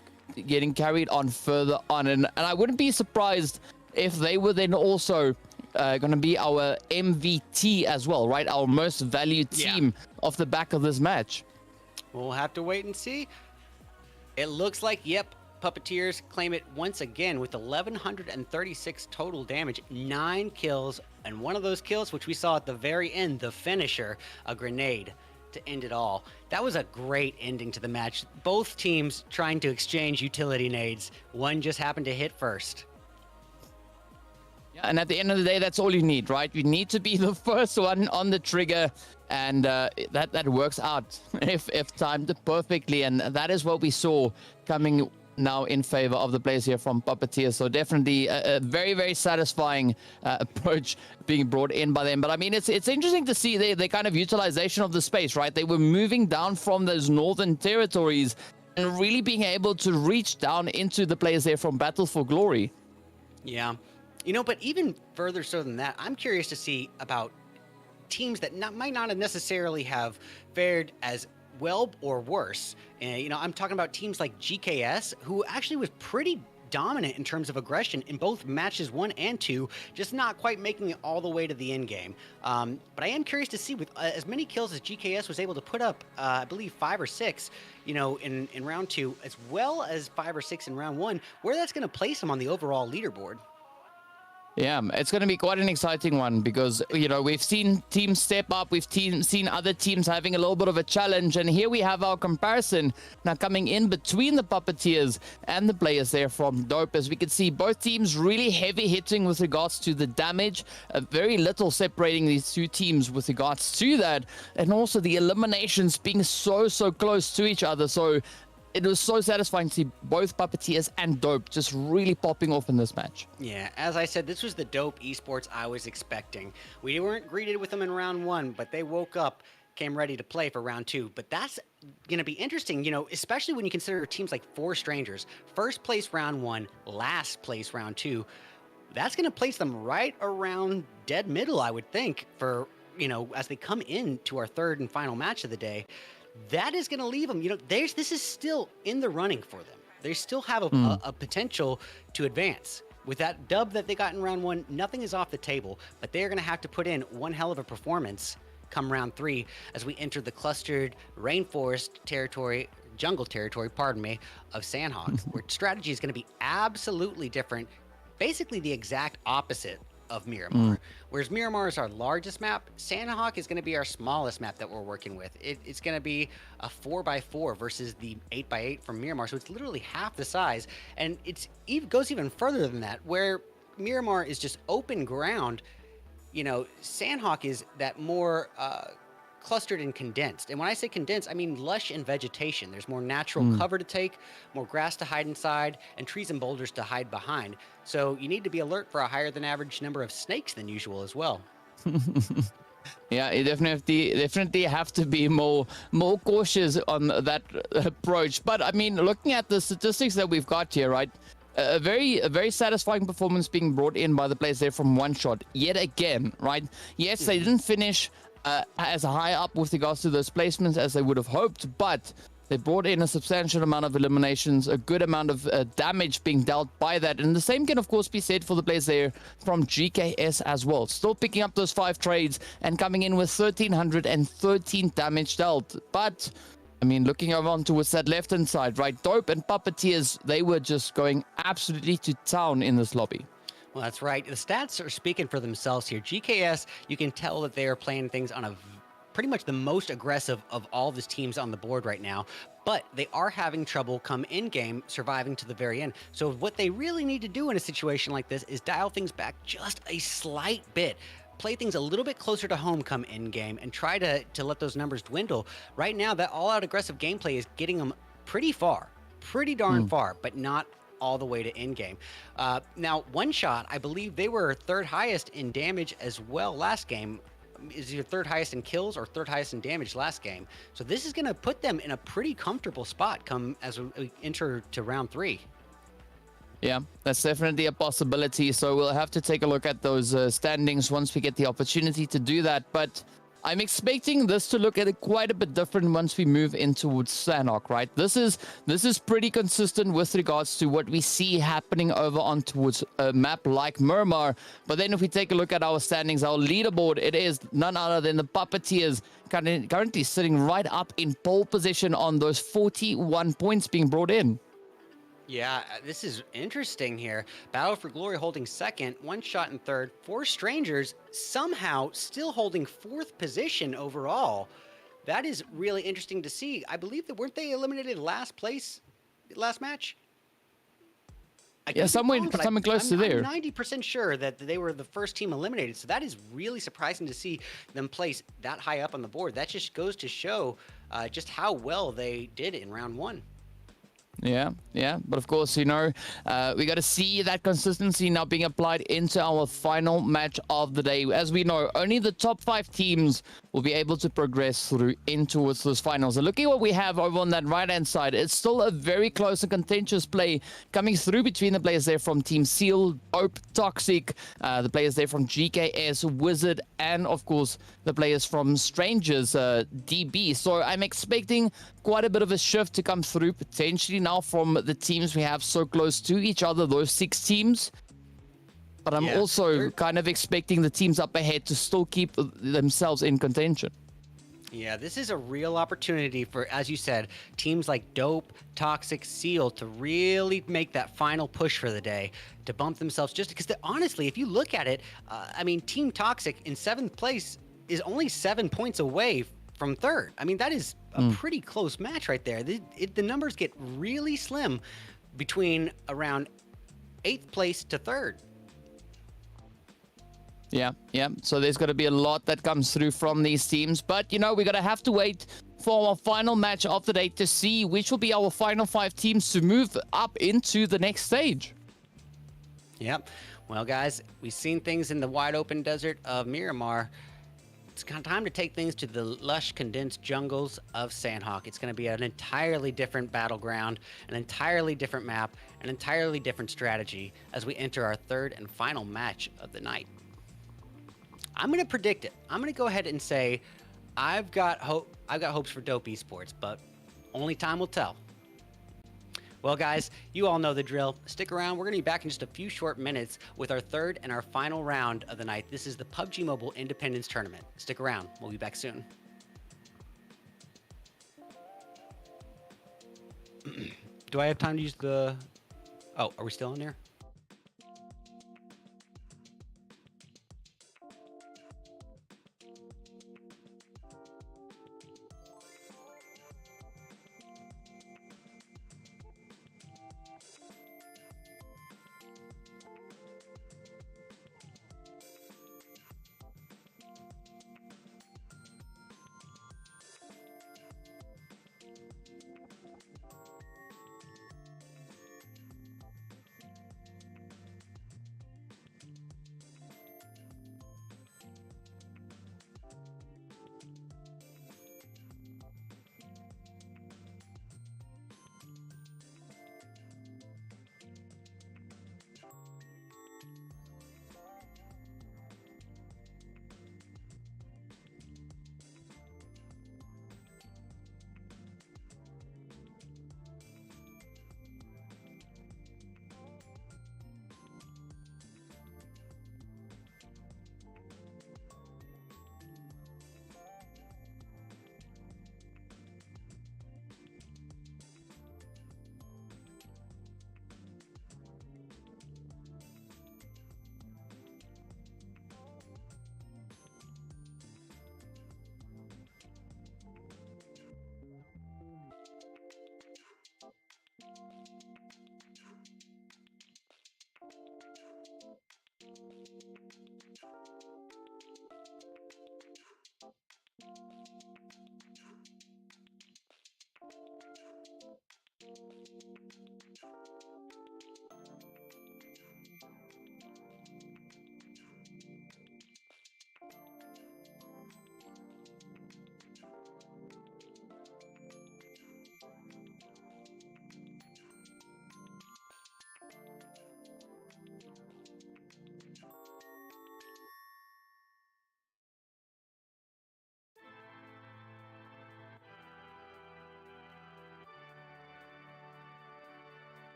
getting carried on further on. And I wouldn't be surprised if they were then also going to be our MVT as well, right? Our most valued team off the back of this match. We'll have to wait and see. It looks like, yep, Puppeteers claim it once again with 1,136 total damage, 9 kills, and one of those kills, which we saw at the very end, the finisher, a grenade to end it all. That was a great ending to the match. Both teams trying to exchange utility nades. One just happened to hit first. Yeah, and at the end of the day, that's all you need, right? You need to be the first one on the trigger, and that works out if timed perfectly. And that is what we saw coming now in favor of the players here from Puppeteer. So definitely a very, very satisfying approach being brought in by them. But I mean, it's interesting to see the kind of utilization of the space, right? They were moving down from those northern territories and really being able to reach down into the players there from Battle for Glory. Yeah. You know, but even further so than that, I'm curious to see about teams that might not necessarily have fared as well or worse. And, you know, I'm talking about teams like GKS, who actually was pretty dominant in terms of aggression in both matches 1 and 2, just not quite making it all the way to the end game. But I am curious to see, with as many kills as GKS was able to put up, I believe 5 or 6, you know, in round 2, as well as 5 or 6 in round 1, where that's going to place them on the overall leaderboard. Yeah, it's going to be quite an exciting one because, you know, we've seen teams step up. We've seen other teams having a little bit of a challenge. And here we have our comparison now coming in between the Puppeteers and the players there from Dope. As we can see, both teams really heavy hitting with regards to the damage. Very little separating these two teams with regards to that. And also the eliminations being so close to each other. So it was so satisfying to see both Puppeteers and Dope just really popping off in this match. Yeah, as I said, this was the Dope Esports I was expecting. We weren't greeted with them in round 1, but they woke up, came ready to play for round 2. But that's going to be interesting, you know, especially when you consider teams like Four Strangers. First place round 1, last place round 2. That's going to place them right around dead middle, I would think, for, you know, as they come into our third and final match of the day. That is going to leave them, you know, this is still in the running for them. They still have a potential to advance. With that dub that they got in round 1, nothing is off the table, but they're going to have to put in one hell of a performance come round 3 as we enter the clustered rainforest territory, jungle territory, pardon me, of Sandhawk, where strategy is going to be absolutely different, basically the exact opposite of Miramar. Whereas Miramar is our largest map, Sandhawk is going to be our smallest map that we're working with. It's going to be a 4x4 versus the 8x8 from Miramar, so it's literally half the size, and it goes even further than that, where Miramar is just open ground. You know, Sandhawk is that more clustered and condensed. And when I say condensed, I mean lush in vegetation. There's more natural cover to take, more grass to hide inside, and trees and boulders to hide behind. So you need to be alert for a higher than average number of snakes than usual as well. Yeah, you definitely have to be more cautious on that approach. But I mean, looking at the statistics that we've got here, right? A very satisfying performance being brought in by the players there from One Shot yet again, right? Yes, they didn't finish as high up with regards to those placements as they would have hoped, but they brought in a substantial amount of eliminations, a good amount of damage being dealt by that. And the same can, of course, be said for the players there from GKS as well. Still picking up those 5 trades and coming in with 1,313 damage dealt. But, I mean, looking over on towards that left-hand side, right? Dope and Puppeteers, they were just going absolutely to town in this lobby. Well, that's right. The stats are speaking for themselves here. GKS, you can tell that they are playing things on a pretty much the most aggressive of all the teams on the board right now, but they are having trouble come in game surviving to the very end. So what they really need to do in a situation like this is dial things back just a slight bit, play things a little bit closer to home come in game, and try to let those numbers dwindle. Right now, that all-out aggressive gameplay is getting them pretty far, pretty darn far, but not all the way to end game. Now, One Shot, I believe they were third highest in damage as well last game. Is your third highest in kills or third highest in damage last game. So this is going to put them in a pretty comfortable spot come as we enter to round 3. Yeah, that's definitely a possibility. So we'll have to take a look at those standings once we get the opportunity to do that. But I'm expecting this to look at it quite a bit different once we move in towards Sandhawk, right? This is pretty consistent with regards to what we see happening over on towards a map like Miramar. But then if we take a look at our standings, our leaderboard, it is none other than the Puppeteers currently sitting right up in pole position on those 41 points being brought in. Yeah, this is interesting here. Battle for Glory holding second, One Shot in third, Four Strangers somehow still holding 4th position overall. That is really interesting to see. I believe that weren't they eliminated last match? Yeah, somewhere close to there. I'm 90% sure that they were the first team eliminated. So that is really surprising to see them place that high up on the board. That just goes to show just how well they did in round 1. Yeah. But of course, we got to see that consistency now being applied into our final match of the day. As we know, only the top 5 teams will be able to progress through in towards those finals. And looking at what we have over on that right-hand side, it's still a very close and contentious play coming through between the players there from Team Seal, Dope, Toxic, the players there from GKS, Wizard, and of course, the players from Strangers, DB. So I'm expecting quite a bit of a shift to come through potentially now from the teams we have so close to each other, those 6 teams. But I'm also kind of expecting the teams up ahead to still keep themselves in contention. Yeah, this is a real opportunity for, as you said, teams like Dope, Toxic, Seal to really make that final push for the day, to bump themselves, just because honestly, if you look at it, I mean, Team Toxic in 7th place is only 7 points away from 3rd. I mean, that is a pretty close match right there. The numbers get really slim between around 8th place to 3rd. Yeah. So there's going to be a lot that comes through from these teams. But, we're going to have to wait for our final match of the day to see which will be our final 5 teams to move up into the next stage. Yep. Well, guys, we've seen things in the wide open desert of Miramar. It's kind of time to take things to the lush, condensed jungles of Sandhawk. It's going to be an entirely different battleground, an entirely different map, an entirely different strategy as we enter our 3rd and final match of the night. I'm going to predict it. I'm going to go ahead and say I've got hopes for Dope Esports, but only time will tell. Well, guys, you all know the drill. Stick around. We're going to be back in just a few short minutes with our 3rd and our final round of the night. This is the PUBG Mobile Independence Tournament. Stick around. We'll be back soon. Do I have time to use the... Oh, are we still in there?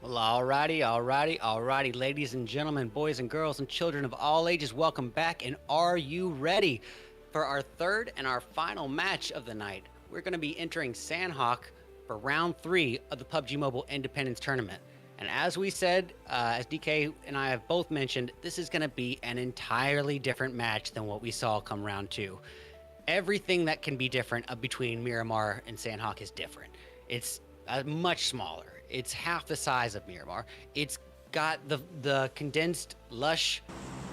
Well, alrighty, ladies and gentlemen, boys and girls and children of all ages, welcome back. And are you ready for our third and our final match of the night? We're going to be entering Sandhawk for round 3 of the PUBG Mobile Independence Tournament. And as we said, as DK and I have both mentioned, this is going to be an entirely different match than what we saw come round 2. Everything that can be different between Miramar and Sandhawk is different. It's much smaller. It's half the size of Miramar. It's got the condensed, lush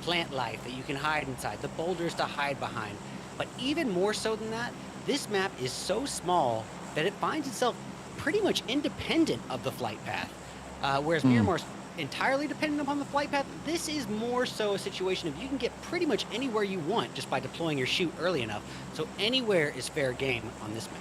plant life that you can hide inside, the boulders to hide behind. But even more so than that, this map is so small that it finds itself pretty much independent of the flight path. Whereas Miramar's entirely dependent upon the flight path, this is more so a situation of you can get pretty much anywhere you want just by deploying your chute early enough. So anywhere is fair game on this map.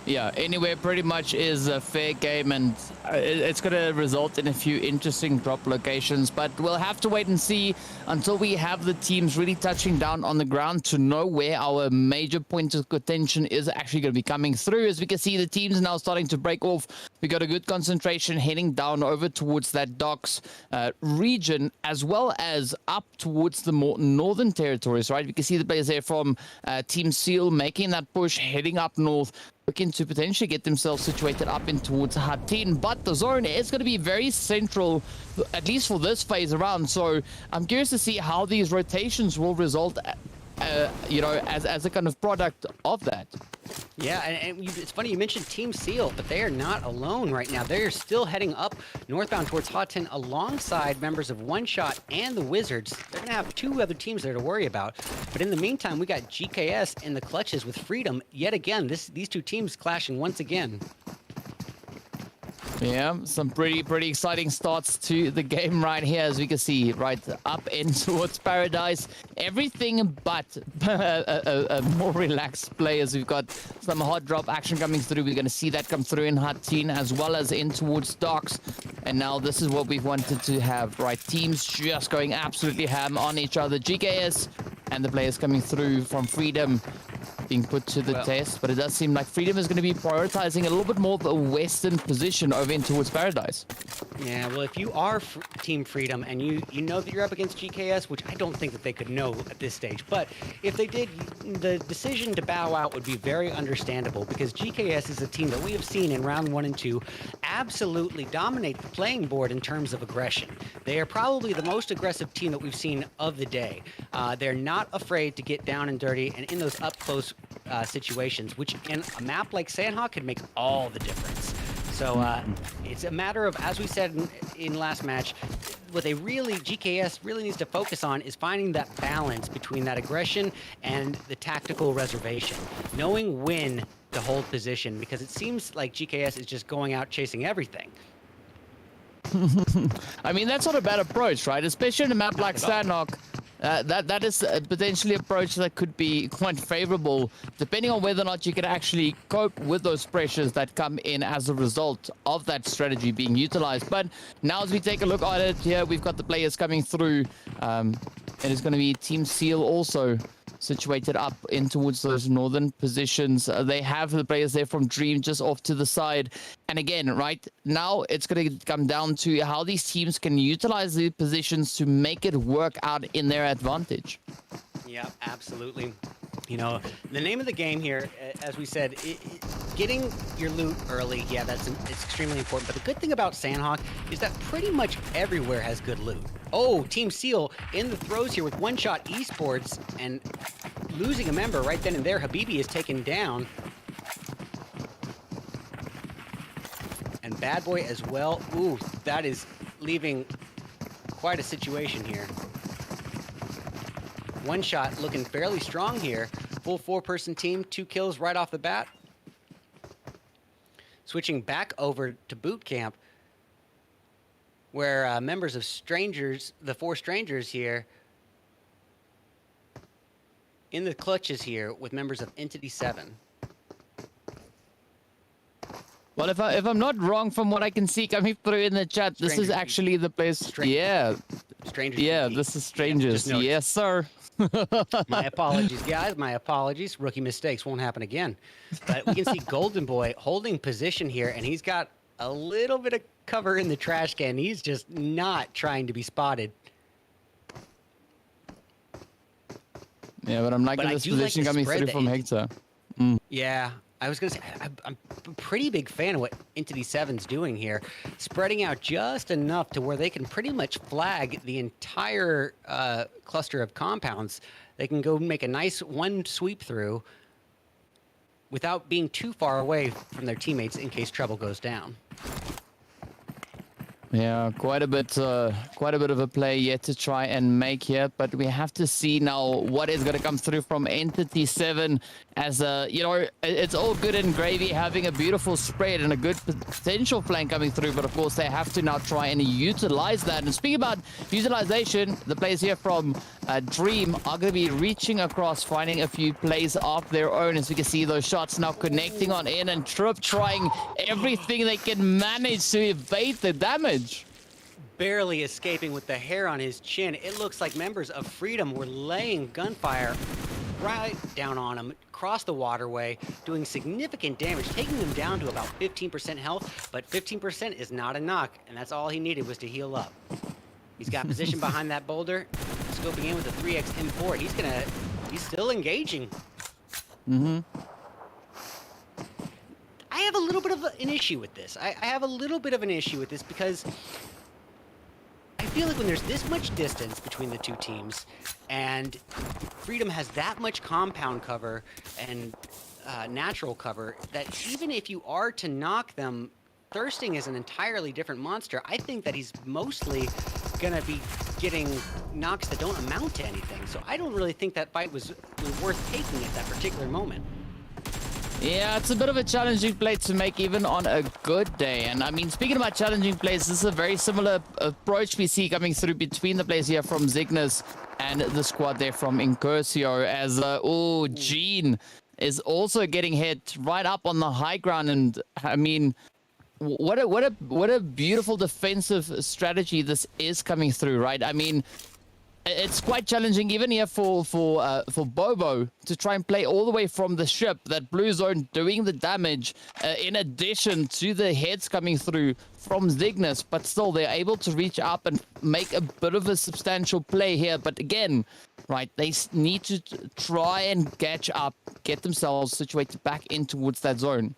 Yeah, anywhere pretty much is a fair game, and it's going to result in a few interesting drop locations, but we'll have to wait and see until we have the teams really touching down on the ground to know where our major point of contention is actually going to be coming through. As we can see, the teams now starting to break off. We got a good concentration heading down over towards that docks region, as well as up towards the more northern territories, right? We can see the players there from Team Seal making that push, heading up north, looking to potentially get themselves situated up in towards Hatin. But the zone is going to be very central, at least for this phase around. So I'm curious to see how these rotations will result, as a kind of product of that. Yeah, and it's funny you mentioned Team Seal, but they are not alone right now. They are still heading up northbound towards Hatin alongside members of One Shot and the Wizards. They're going to have 2 other teams there to worry about. But in the meantime, we got GKS in the clutches with Freedom. Yet again, these 2 teams clashing once again. Yeah, some pretty exciting starts to the game right here, as we can see, right up in towards Paradise. Everything but a more relaxed players. We've got some hot drop action coming through. We're going to see that come through in Hatin as well as in towards Docks. And now this is what we've wanted to have, right? Teams just going absolutely ham on each other. GKS and the players coming through from Freedom being put to the test, but it does seem like Freedom is going to be prioritizing a little bit more of the western position over in towards Paradise. Yeah, well, if you are Team Freedom and you know that you're up against GKS, which I don't think that they could know at this stage, but if they did, the decision to bow out would be very understandable, because GKS is a team that we have seen in round 1 and 2 absolutely dominate the playing board in terms of aggression. They are probably the most aggressive team that we've seen of the day. They're not afraid to get down and dirty and in those up close situations, which in a map like Sandhawk could make all the difference. So it's a matter of, as we said in last match, what GKS really needs to focus on is finding that balance between that aggression and the tactical reservation, knowing when to hold position, because it seems like GKS is just going out chasing everything. I mean, that's not a bad approach, right? Especially in a map like Sandhawk. That is potentially an approach that could be quite favorable, depending on whether or not you can actually cope with those pressures that come in as a result of that strategy being utilized. But now as we take a look at it here, we've got the players coming through, and it's going to be Team Seal also situated up in towards those northern positions. They have the players there from Dream just off to the side. And again, right now it's going to come down to how these teams can utilize the positions to make it work out in their advantage. Yeah, absolutely. You know, the name of the game here, as we said, getting your loot early, yeah, it's extremely important. But the good thing about Sandhawk is that pretty much everywhere has good loot. Oh, Team Seal in the throws here with One Shot Esports, and losing a member right then and there. Habibi is taken down. And Bad Boy as well. Ooh, that is leaving quite a situation here. One Shot looking fairly strong here. Full 4-person team, 2 kills right off the bat. Switching back over to boot camp, where members of Strangers, the 4 Strangers here, in the clutches here with members of Entity 7. Well, if I'm not wrong from what I can see coming through in the chat, this is actually the place. Yeah. Strangers. Yeah, this is Strangers. Yeah, yes, sir. My apologies, guys. My apologies. Rookie mistakes won't happen again. But we can see Golden Boy holding position here, and he's got a little bit of cover in the trash can. He's just not trying to be spotted. Yeah, but I'm liking this position coming through from Hector. Yeah, I was going to say, I'm a pretty big fan of what Entity 7's doing here. Spreading out just enough to where they can pretty much flag the entire cluster of compounds. They can go make a nice one sweep through without being too far away from their teammates in case trouble goes down. Yeah, quite a bit of a play yet to try and make here, but we have to see now what is going to come through from Entity 7. As you know, it's all good and gravy having a beautiful spread and a good potential flank coming through, but of course they have to now try and utilize that. And speaking about utilization, the players here from Dream are going to be reaching across, finding a few plays of their own. As we can see, those shots now connecting on in, and Trip trying everything they can manage to evade the damage. Barely escaping with the hair on his chin. It looks like members of Freedom were laying gunfire right down on him, across the waterway, doing significant damage, taking them down to about 15% health, but 15% is not a knock, and that's all he needed was to heal up. He's got position behind that boulder, scoping in with a 3x M4. He's still engaging. I have a little bit of an issue with this. I have a little bit of an issue with this because I feel like when there's this much distance between the two teams and Freedom has that much compound cover and natural cover, that even if you are to knock them, Thirsting is an entirely different monster. I think that he's mostly going to be getting knocks that don't amount to anything. So I don't really think that fight was worth taking at that particular moment. Yeah, it's a bit of a challenging play to make even on a good day. And I mean, speaking about challenging plays, this is a very similar approach we see coming through between the players here from Zygnus and the squad there from Incursio, as Gene is also getting hit right up on the high ground. And I mean, what a beautiful defensive strategy this is coming through, right? I mean, it's quite challenging even here for Bobo to try and play all the way from the ship, that blue zone doing the damage, in addition to the heads coming through from Zygnus, but still they're able to reach up and make a bit of a substantial play here. But again, right, they need to try and catch up, get themselves situated back in towards that zone.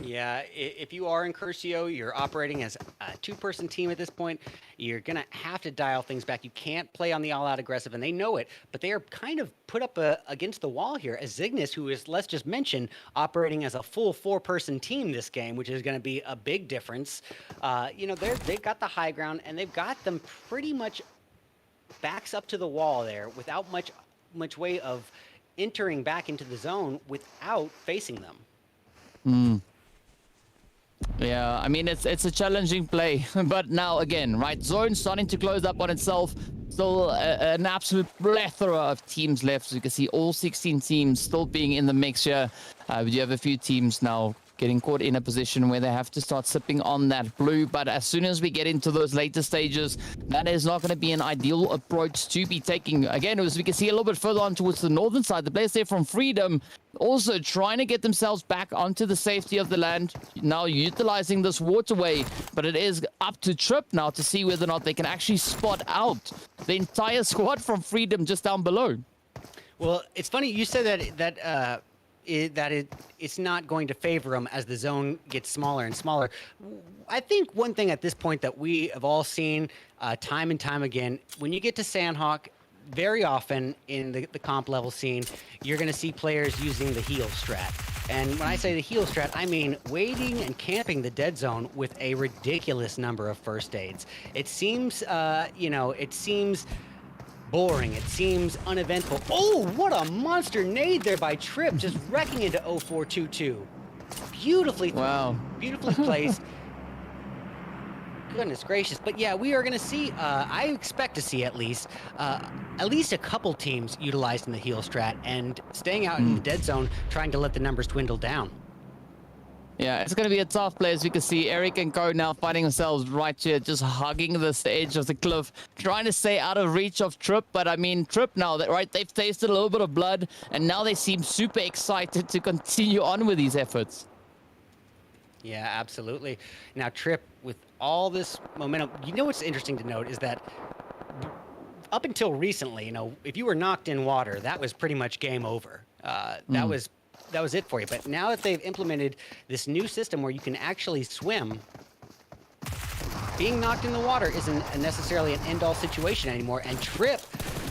Yeah, if you are Incursio, you're operating as a two-person team at this point. You're going to have to dial things back. You can't play on the all-out aggressive, and they know it, but they are kind of put up against the wall here as Zygnus, who is, let's just mention, operating as a full four-person team this game, which is going to be a big difference. You know, they've got the high ground, and they've got them pretty much backs up to the wall there without much way of entering back into the zone without facing them. Yeah, I mean, it's a challenging play, but now again, right, zone starting to close up on itself. Still an absolute plethora of teams left. As you can see, all 16 teams still being in the mix here. You have a few teams now getting caught in a position where they have to start sipping on that blue. But as soon as we get into those later stages, that is not going to be an ideal approach to be taking. Again, as we can see a little bit further on towards the northern side, the players there from Freedom also trying to get themselves back onto the safety of the land, now utilizing this waterway. But it is up to Trip now to see whether or not they can actually spot out the entire squad from Freedom just down below. Well, it's funny you said that it's not going to favor them as the zone gets smaller and smaller. I think one thing at this point that we have all seen time and time again, when you get to Sandhawk, very often in the comp level scene, you're going to see players using the heal strat. And when I say the heal strat, I mean waiting and camping the dead zone with a ridiculous number of first aids. It seems, it seems boring. It seems uneventful. Oh, what a monster nade there by Trip, just wrecking into 0422. Beautifully placed. Goodness gracious. But yeah, we are going to see, I expect to see at least a couple teams utilizing the heal strat and staying out in the dead zone, trying to let the numbers dwindle down. Yeah, it's going to be a tough play. As we can see, Eric and Co now finding themselves right here, just hugging this edge of the cliff, trying to stay out of reach of Trip. But I mean, Trip now, right, they've tasted a little bit of blood, and now they seem super excited to continue on with these efforts. Yeah, absolutely. Now, Trip, with all this momentum, you know what's interesting to note is that up until recently, if you were knocked in water, that was pretty much game over. That was it for you. But now that they've implemented this new system where you can actually swim, being knocked in the water isn't necessarily an end-all situation anymore. And Trip,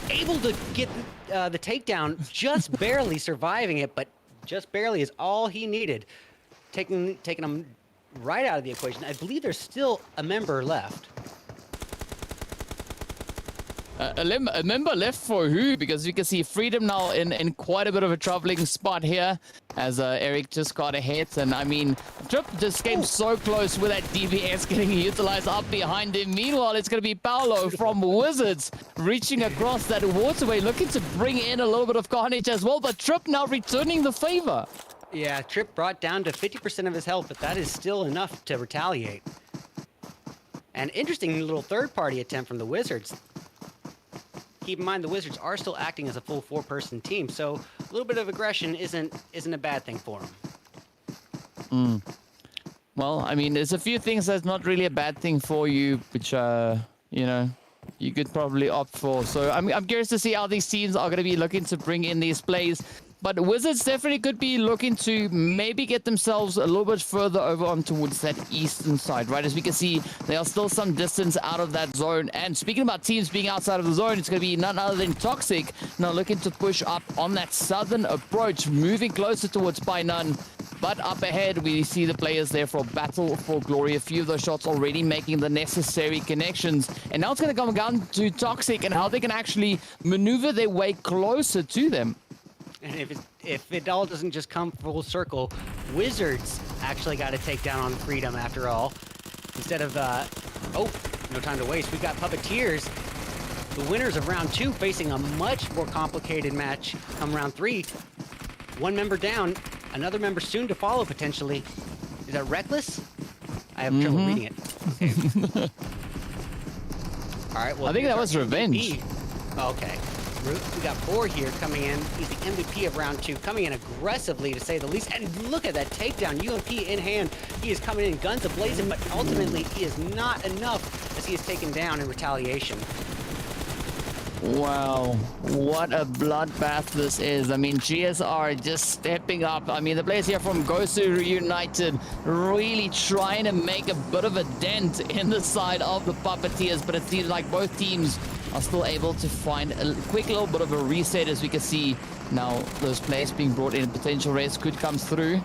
able to get the takedown, just barely surviving it, but just barely is all he needed, taking him right out of the equation. I believe there's still a member left. A member left for who? Because you can see Freedom now in quite a bit of a troubling spot here as Eric just got a hit. And I mean, Trip just came so close with that DBS getting utilized up behind him. Meanwhile, it's going to be Paolo from Wizards reaching across that waterway, looking to bring in a little bit of carnage as well. But Trip now returning the favor. Yeah, Trip brought down to 50% of his health, but that is still enough to retaliate. An interesting little third-party attempt from the Wizards. Keep in mind, the Wizards are still acting as a full 4-person team, so a little bit of aggression isn't a bad thing for them. Well, I mean, there's a few things that's not really a bad thing for you, which, you could probably opt for. So I'm curious to see how these teams are going to be looking to bring in these plays. But Wizards definitely could be looking to maybe get themselves a little bit further over on towards that eastern side, right? As we can see, they are still some distance out of that zone. And speaking about teams being outside of the zone, it's going to be none other than Toxic now looking to push up on that southern approach, moving closer towards Painan. But up ahead, we see the players there for Battle for Glory. A few of those shots already making the necessary connections. And now it's going to come down to Toxic and how they can actually maneuver their way closer to them. And if it all doesn't just come full circle, Wizards actually got to take down on Freedom after all. Instead of, no time to waste. We've got Puppeteers, the winners of round 2, facing a much more complicated match come round 3. One member down, another member soon to follow potentially. Is that Reckless? I have trouble reading it. Okay. All right, well, I think that was Revenge. Okay. We got 4 here coming in. He's the MVP of round 2, coming in aggressively to say the least. And look at that takedown, UMP in hand. He is coming in guns a-blazing, but ultimately he is not enough as he is taken down in retaliation. Wow, what a bloodbath this is. I mean, GSR just stepping up. I mean, the players here from Gosu United really trying to make a bit of a dent in the side of the Puppeteers, but it seems like both teams are still able to find a quick little bit of a reset. As we can see now, those players being brought in, potential race could come through.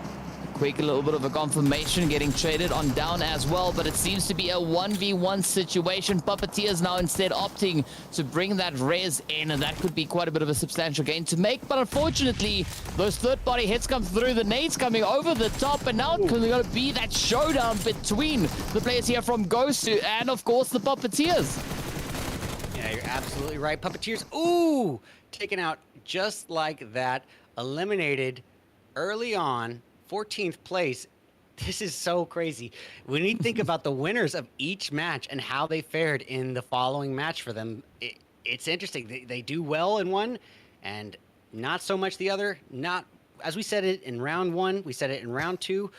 Quick little bit of a confirmation getting traded on down as well, but it seems to be a 1v1 situation. Puppeteers now instead opting to bring that res in, and that could be quite a bit of a substantial gain to make. But unfortunately, those third-party hits come through, the nades coming over the top, and now it's going to be that showdown between the players here from Gosu and, of course, the Puppeteers. Yeah, you're absolutely right. Puppeteers, ooh, taken out just like that, eliminated early on. 14th place. This is so crazy. When you think about the winners of each match and how they fared in the following match for them, it's interesting. They do well in one and not so much the other. Not, as we said it in round 1, we said it in round 2.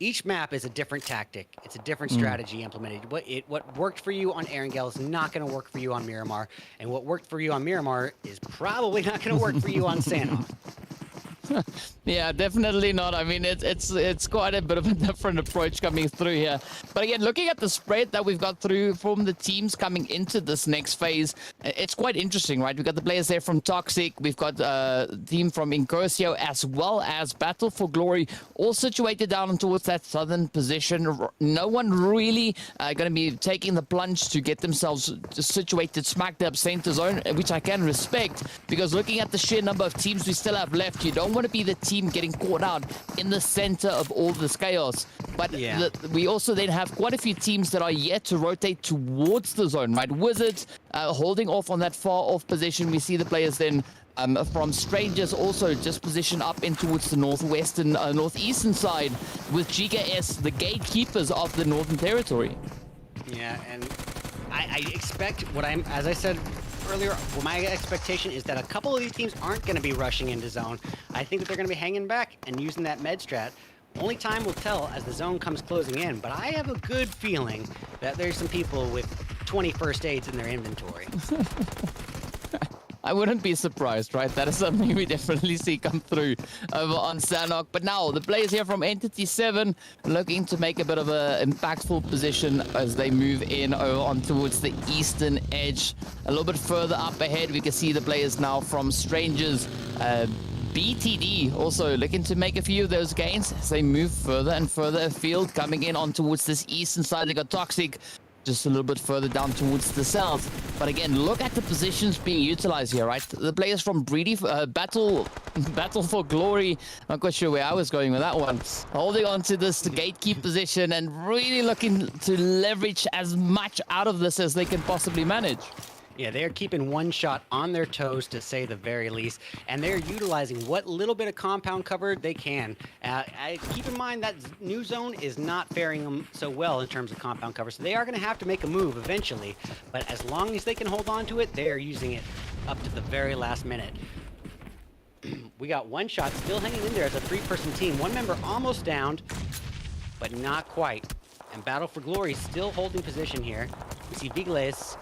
Each map is a different tactic. It's a different strategy implemented. What worked for you on Erangel is not going to work for you on Miramar, and what worked for you on Miramar is probably not going to work for you on Sanhok. Yeah, definitely not. I mean, it's quite a bit of a different approach coming through here. But again, looking at the spread that we've got through from the teams coming into this next phase, it's quite interesting, right? We've got the players there from Toxic. We've got a team from Incursio as well as Battle for Glory, all situated down towards that southern position. No one really going to be taking the plunge to get themselves situated smack dab center zone, which I can respect, because looking at the sheer number of teams we still have left, you don't want to be the team getting caught out in the center of all this chaos. But yeah, we also then have quite a few teams that are yet to rotate towards the zone, right? Wizards holding off on that far off position. We see the players then from Strangers also just positioned up in towards the northwestern, northeastern side with GKS, the gatekeepers of the Northern Territory. Yeah, and I expect as I said earlier, my expectation is that a couple of these teams aren't going to be rushing into zone. I think that they're going to be hanging back and using that med strat. Only time will tell as the zone comes closing in, but I have a good feeling that there's some people with 20 first aids in their inventory. I wouldn't be surprised, right? That is something we definitely see come through over on Sanok. But now, the players here from Entity 7 looking to make a bit of an impactful position as they move in over on towards the eastern edge. A little bit further up ahead, we can see the players now from Strangers. BTD also looking to make a few of those gains as they move further and further afield, coming in on towards this eastern side. They got Toxic just a little bit further down towards the south. But again, look at the positions being utilized here, right? The players from Breedy, Battle for Glory, not quite sure where I was going with that one, holding on to this gatekeep position and really looking to leverage as much out of this as they can possibly manage. Yeah, they're keeping one shot on their toes, to say the very least, and they're utilizing what little bit of compound cover they can. Keep in mind that new zone is not faring them so well in terms of compound cover, so they are going to have to make a move eventually, but as long as they can hold on to it, they are using it up to the very last minute. We got one shot still hanging in there as a three-person team. One member almost downed, but not quite. And Battle for Glory still holding position here. We see Vigles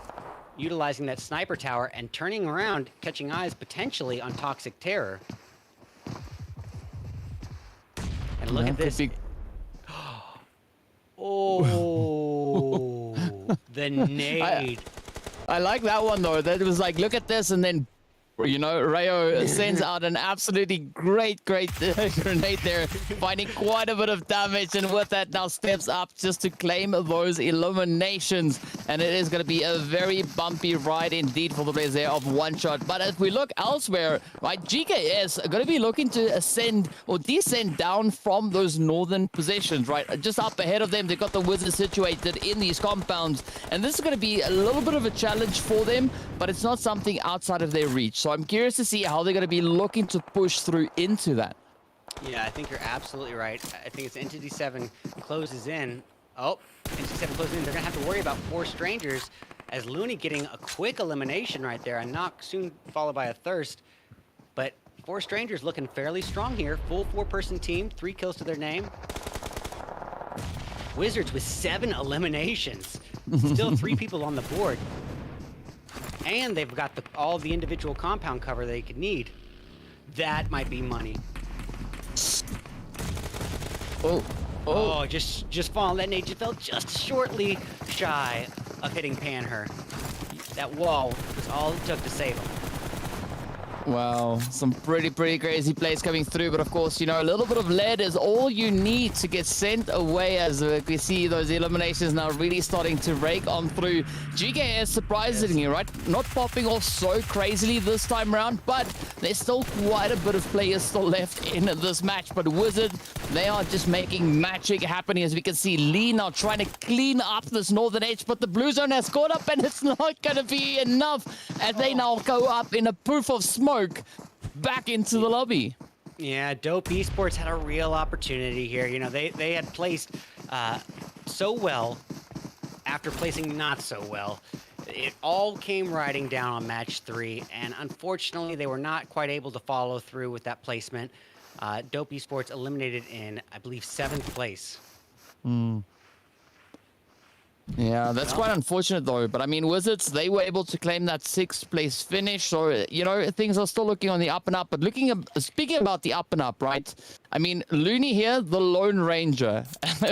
utilizing that sniper tower and turning around, catching eyes potentially on Toxic Terror. And look at this. Oh, the nade. I like that one though. That was like, look at this, and then, you know, Rayo sends out an absolutely great grenade there, finding quite a bit of damage, and with that now steps up just to claim those eliminations. And it is going to be a very bumpy ride indeed for the players there of one shot. But if we look elsewhere, right, GKS are going to be looking to ascend or descend down from those northern positions, right? Just up ahead of them, they've got the Wizards situated in these compounds. And this is going to be a little bit of a challenge for them, but it's not something outside of their reach. So I'm curious to see how they're going to be looking to push through into that. Yeah, I think you're absolutely right. I think it's Entity 7 closes in. Oh, Entity 7 closes in. They're going to have to worry about 4 strangers as Looney getting a quick elimination right there. A knock soon followed by a thirst. But 4 strangers looking fairly strong here. Full 4-person team, 3 kills to their name. Wizards with 7 eliminations. Still 3 people on the board. And they've got all the individual compound cover they could need. That might be money. Oh, just falling. That nade just fell just shortly shy of hitting Panher. That wall was all it took to save him. Wow, some pretty crazy plays coming through, but of course, you know, a little bit of lead is all you need to get sent away as we see those eliminations now really starting to rake on through. GKS surprisingly, right? Not popping off so crazily this time around, but there's still quite a bit of players still left in this match. But Wizard, they are just making magic happening as we can see Lee now trying to clean up this northern edge, but the blue zone has caught up and it's not going to be enough as they now go up in a poof of smoke back into the lobby. Yeah, Dope Esports had a real opportunity here. You know, they had placed so well after placing not so well. It all came riding down on match 3, and unfortunately, they were not quite able to follow through with that placement. Dope Esports eliminated in, I believe, 7th place. Yeah, that's quite unfortunate though. But I mean, Wizards, they were able to claim that 6th place finish. So, you know, things are still looking on the up and up. But speaking about the up and up, right? I mean, Looney here, the Lone Ranger.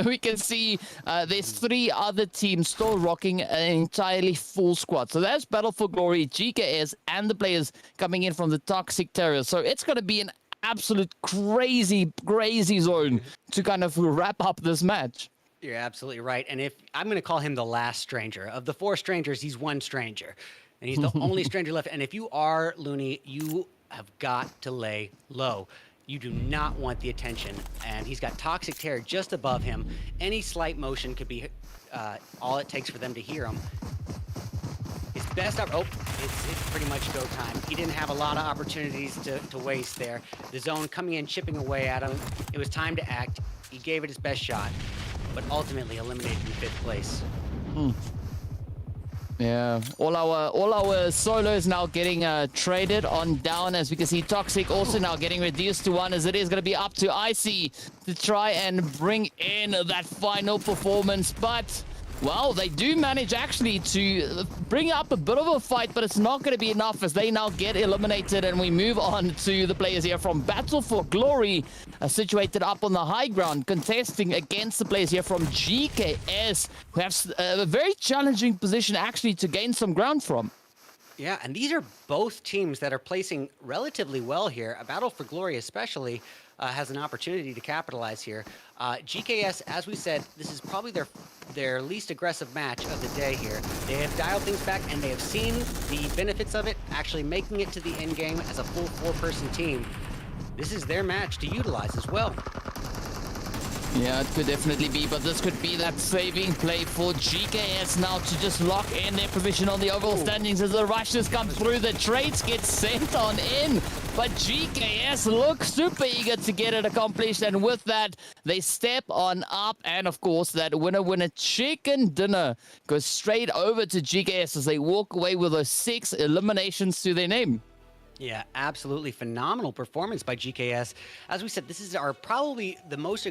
We can see there's 3 other teams still rocking an entirely full squad. So that's Battle for Glory, GKS, and the players coming in from the Toxic Terror. So it's going to be an absolute crazy zone to kind of wrap up this match. You're absolutely right. And if I'm going to call him the last stranger. Of the 4 strangers, he's one stranger. And he's the only stranger left. And if you are Looney, you have got to lay low. You do not want the attention. And he's got Toxic Terror just above him. Any slight motion could be all it takes for them to hear him. His best it's pretty much go time. He didn't have a lot of opportunities to waste there. The zone coming in, chipping away at him. It was time to act. He gave it his best shot, but ultimately eliminated in 5th place. Yeah, all our solos now getting traded on down, as we can see. Toxic also now getting reduced to 1, as it is going to be up to Icy to try and bring in that final performance. But well, they do manage actually to bring up a bit of a fight, but it's not going to be enough, as they now get eliminated. And we move on to the players here from Battle for Glory, situated up on the high ground, contesting against the players here from GKS, who have a very challenging position actually to gain some ground from. Yeah, and these are both teams that are placing relatively well here. A Battle for Glory especially has an opportunity to capitalize here. GKS, as we said, this is probably their least aggressive match of the day here. They have dialed things back, and they have seen the benefits of it, actually making it to the end game as a full 4-person team. This is their match to utilize as well. Yeah, it could definitely be, but this could be that saving play for GKS now to just lock in their position on the overall standings as the rushes come through. The trades get sent on in, but GKS look super eager to get it accomplished, and with that, they step on up, and of course, that winner chicken dinner goes straight over to GKS as they walk away with those 6 eliminations to their name. Yeah, absolutely phenomenal performance by GKS. As we said, this is our probably the most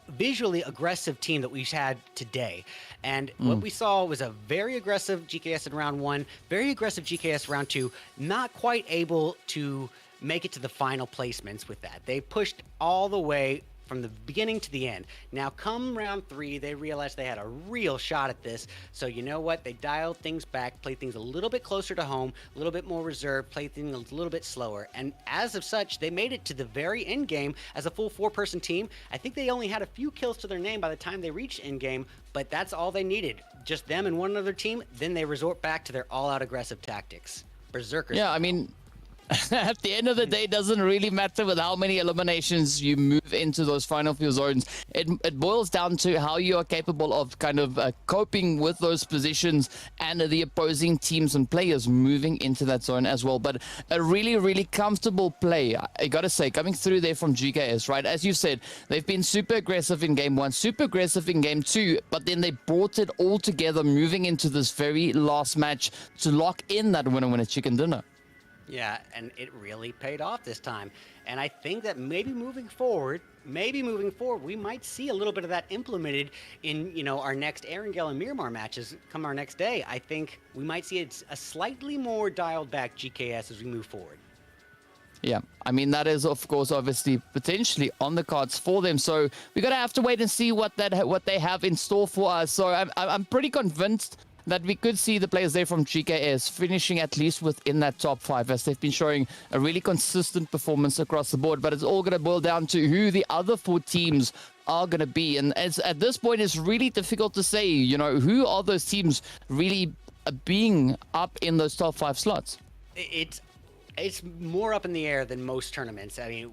visually aggressive team that we've had today. And what we saw was a very aggressive GKS in round 1, very aggressive GKS round 2, not quite able to make it to the final placements with that. They pushed all the way from the beginning to the end. Now come round 3, they realized they had a real shot at this. So you know what? They dialed things back, played things a little bit closer to home, a little bit more reserved, played things a little bit slower. And as of such, they made it to the very end game as a full 4-person team. I think they only had a few kills to their name by the time they reached end game, but that's all they needed. Just them and one other team. Then they resort back to their all-out aggressive tactics. Berserkers. Yeah, I mean, at the end of the day, it doesn't really matter with how many eliminations you move into those final few zones. It boils down to how you are capable of kind of coping with those positions and the opposing teams and players moving into that zone as well. But a really, really comfortable play, I gotta say, coming through there from GKS, right? As you said, they've been super aggressive in game 1, super aggressive in game 2, but then they brought it all together moving into this very last match to lock in that winner chicken dinner. Yeah, and it really paid off this time. And I think that maybe moving forward, we might see a little bit of that implemented in, our next Erangel and Miramar matches come our next day. I think we might see a slightly more dialed back GKS as we move forward. Yeah, I mean, that is, of course, obviously potentially on the cards for them. So we're going to have to wait and see what they have in store for us. So I'm pretty convinced that we could see the players there from GKS finishing at least within that top 5, as they've been showing a really consistent performance across the board. But it's all going to boil down to who the other 4 teams are going to be. And at this point, it's really difficult to say, who are those teams really being up in those top 5 slots. It's more up in the air than most tournaments. I mean,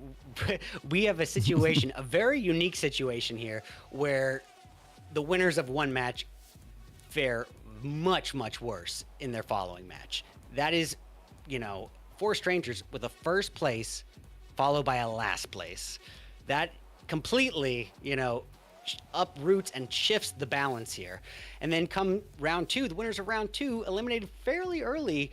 we have a situation, a very unique situation here, where the winners of one match fare much, much worse in their following match. That is, 4 strangers with a first place followed by a last place. That completely, uproots and shifts the balance here. And then come round 2, the winners of round 2 eliminated fairly early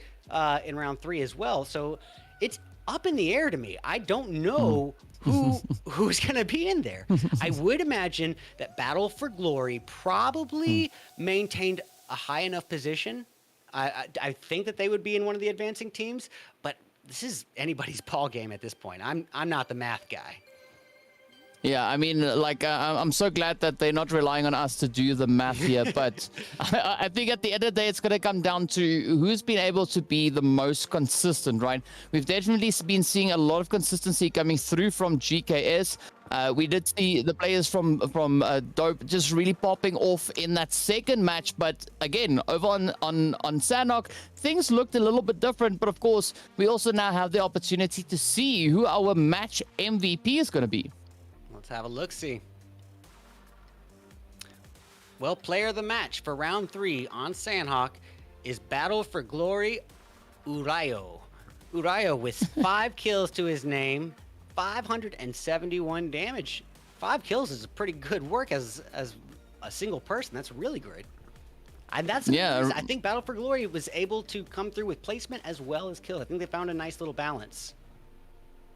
in round 3 as well. So it's up in the air to me. I don't know who's going to be in there. I would imagine that Battle for Glory probably maintained a high enough position. I think that they would be in one of the advancing teams, but this is anybody's ball game at this point. I'm not the math guy. Yeah, I mean, I'm so glad that they're not relying on us to do the math here, but I think at the end of the day, it's going to come down to who's been able to be the most consistent, right? We've definitely been seeing a lot of consistency coming through from GKS. We did see the players from Dope just really popping off in that second match, but again, over on Sanhok, things looked a little bit different. But of course, we also now have the opportunity to see who our match MVP is going to be. Let's have a look-see. Well, player of the match for round 3 on Sanhok is Battle for Glory Urayo. Urayo with 5 kills to his name, 571 damage. 5 kills is pretty good work as a single person. That's really great. And that's Yeah. I think Battle for Glory was able to come through with placement as well as kill. I think they found a nice little balance.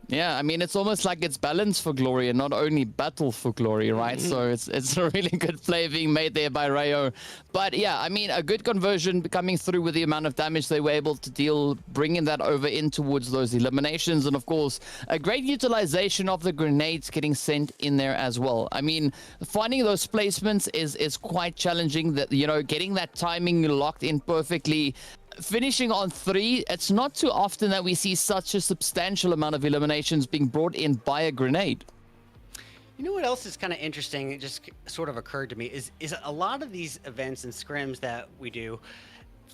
Yeah, I mean, it's almost like it's balance for glory and not only battle for glory, right? So it's a really good play being made there by Rayo. But yeah, I mean, a good conversion coming through with the amount of damage they were able to deal, bringing that over in towards those eliminations. And of course, a great utilization of the grenades getting sent in there as well. I mean, finding those placements is quite challenging. That, you know, getting that timing locked in perfectly. Finishing on 3, it's not too often that we see such a substantial amount of eliminations being brought in by a grenade. You know what else is kind of interesting? It just sort of occurred to me is a lot of these events and scrims that we do,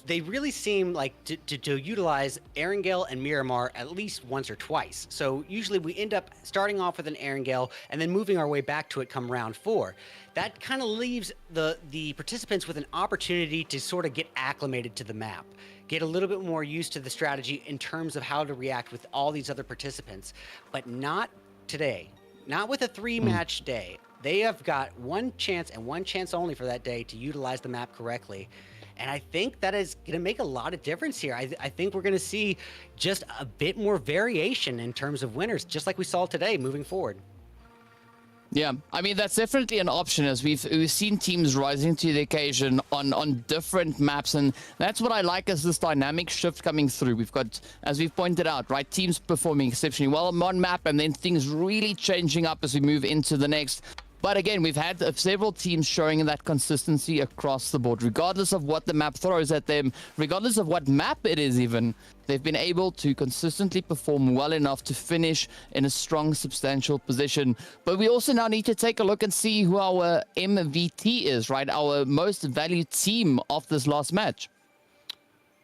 they really seem like to utilize Erangel and Miramar at least once or twice. So usually we end up starting off with an Erangel and then moving our way back to it come round 4. That kind of leaves the participants with an opportunity to sort of get acclimated to the map, get a little bit more used to the strategy in terms of how to react with all these other participants, but not today. Not with a 3-match day. They have got one chance and one chance only for that day to utilize the map correctly. And I think that is going to make a lot of difference here. I think we're going to see just a bit more variation in terms of winners, just like we saw today moving forward. Yeah, I mean, that's definitely an option, as we've seen teams rising to the occasion on different maps, and that's what I like, as this dynamic shift coming through. We've got, as we've pointed out, right, teams performing exceptionally well on one map, and then things really changing up as we move into the next. But again, we've had several teams showing that consistency across the board, regardless of what the map throws at them, regardless of what map it is even. They've been able to consistently perform well enough to finish in a strong, substantial position. But we also now need to take a look and see who our MVT is, right? Our most valued team of this last match.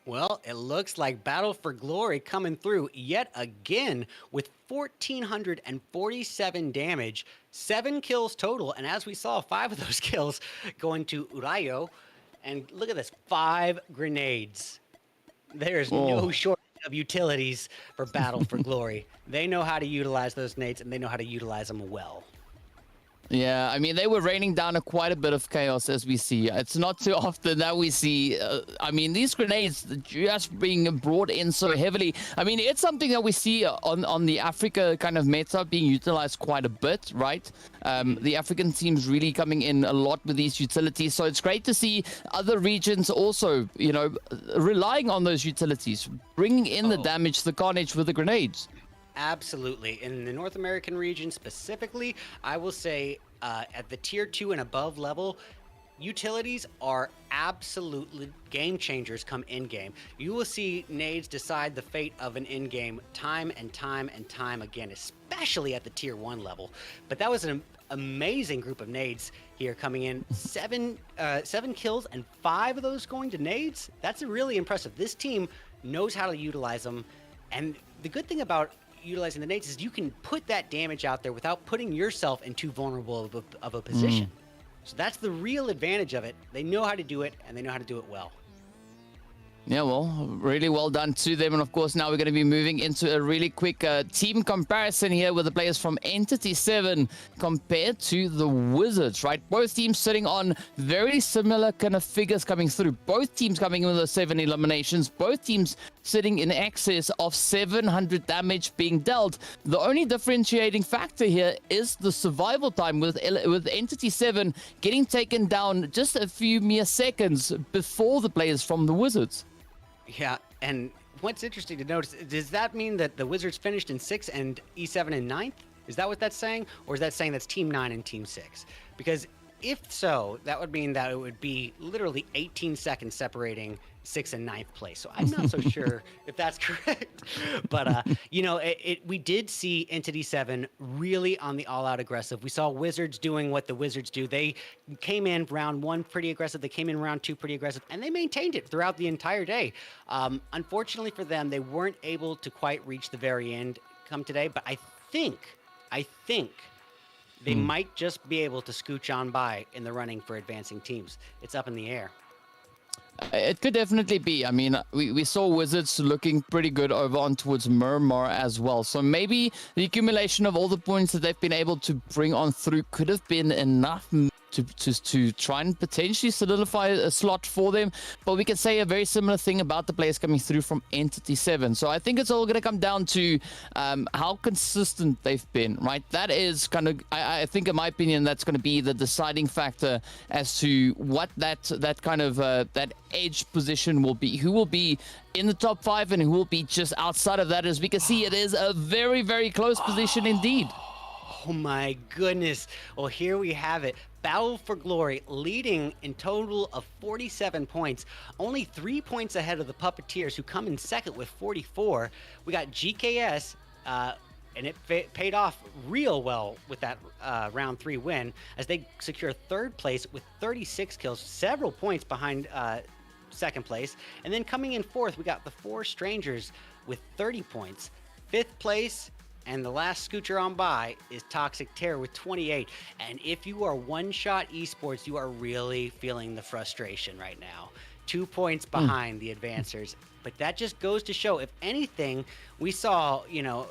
Well, it looks like Battle for Glory coming through yet again with 1,447 damage, 7 kills total, and as we saw, 5 of those kills going to Urayo. And look at this, 5 grenades. There's no shortage of utilities for Battle for Glory. They know how to utilize those nades, and they know how to utilize them well. Yeah, I mean, they were raining down quite a bit of chaos, as we see. It's not too often that we see, I mean, these grenades just being brought in so heavily. I mean, it's something that we see on the Africa kind of meta being utilized quite a bit, right? The African teams really coming in a lot with these utilities. So it's great to see other regions also, you know, relying on those utilities, bringing in the damage, the carnage with the grenades. Absolutely. In the North American region specifically, I will say at the tier 2 and above level, utilities are absolutely game changers come in-game. You will see nades decide the fate of an in-game time and time and time again, especially at the tier 1 level. But that was an amazing group of nades here coming in. 7 kills and 5 of those going to nades. That's really impressive. This team knows how to utilize them. And the good thing about utilizing the nades is you can put that damage out there without putting yourself in too vulnerable of a position. So that's the real advantage of it. They know how to do it, and they know how to do it well. Yeah, well, really well done to them. And of course, now we're going to be moving into a really quick team comparison here with the players from Entity 7 compared to the Wizards, right? Both teams sitting on very similar kind of figures coming through. Both teams coming in with those 7 eliminations. Both teams sitting in excess of 700 damage being dealt. The only differentiating factor here is the survival time, with Entity 7 getting taken down just a few mere seconds before the players from the Wizards. Yeah, and what's interesting to notice, does that mean that the Wizards finished in 6 and E7 in 9th? Is that what that's saying? Or is that saying that's Team 9 and Team 6? Because if so, that would mean that it would be literally 18 seconds separating 6th and 9th place. So I'm not so sure if that's correct. But, you know, we did see Entity 7 really on the all-out aggressive. We saw Wizards doing what the Wizards do. They came in round 1 pretty aggressive. They came in round 2 pretty aggressive. And they maintained it throughout the entire day. Unfortunately for them, they weren't able to quite reach the very end come today. But I think they might just be able to scooch on by in the running for advancing teams. It's up in the air. It could definitely be. I mean, we saw Wizards looking pretty good over on towards Miramar as well. So maybe the accumulation of all the points that they've been able to bring on through could have been enough to try and potentially solidify a slot for them. But we can say a very similar thing about the players coming through from Entity 7. So I think it's all going to come down to how consistent they've been, right? That is kind of, I think in my opinion, that's going to be the deciding factor as to what that kind of that edge position will be. Who will be in the top 5 and who will be just outside of that. As we can see, it is a very, very close position indeed. Oh my goodness. Well, here we have it. Battle for Glory leading in total of 47 points, only 3 points ahead of the Puppeteers, who come in second with 44. We got GKS, and it paid off real well with that round 3 win, as they secure third place with 36 kills, several points behind second place. And then coming in fourth, we got the 4 Strangers with 30 points. Fifth place, and the last scoocher on by, is Toxic Terror with 28. And if you are one-shot esports, you are really feeling the frustration right now. 2 points behind the advancers. But that just goes to show, if anything, we saw, you know,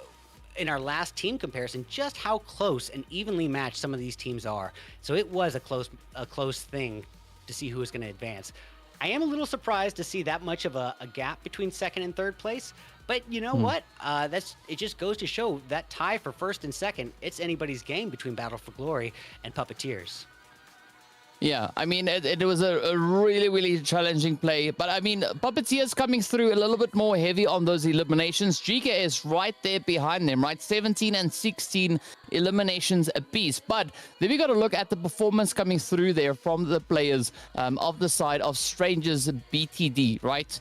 in our last team comparison, just how close and evenly matched some of these teams are. So it was a close thing to see who was going to advance. I am a little surprised to see that much of a gap between second and third place. But you know what? It just goes to show that tie for first and second, it's anybody's game between Battle for Glory and Puppeteers. Yeah, I mean, it was a really, really challenging play. But I mean, Puppeteers coming through a little bit more heavy on those eliminations. GKS right there behind them, right? 17 and 16 eliminations apiece. But then we got to look at the performance coming through there from the players of the side of Strangers BTD, right?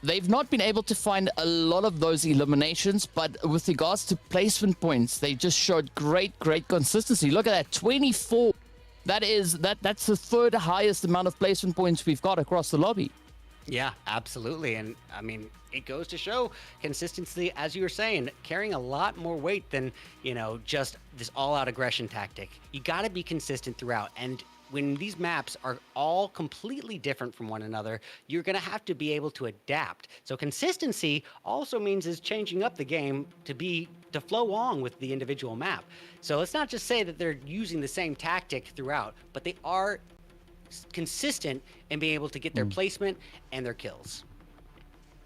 They've not been able to find a lot of those eliminations, but with regards to placement points, they just showed great consistency. Look at that, 24. That's the third highest amount of placement points we've got across the lobby. Yeah, absolutely. And I mean, it goes to show consistency, as you were saying, carrying a lot more weight than, you know, just this all-out aggression tactic. You got to be consistent throughout. And when these maps are all completely different from one another, you're going to have to be able to adapt. So consistency also means is changing up the game to flow along with the individual map. So let's not just say that they're using the same tactic throughout, but they are consistent in being able to get their placement and their kills.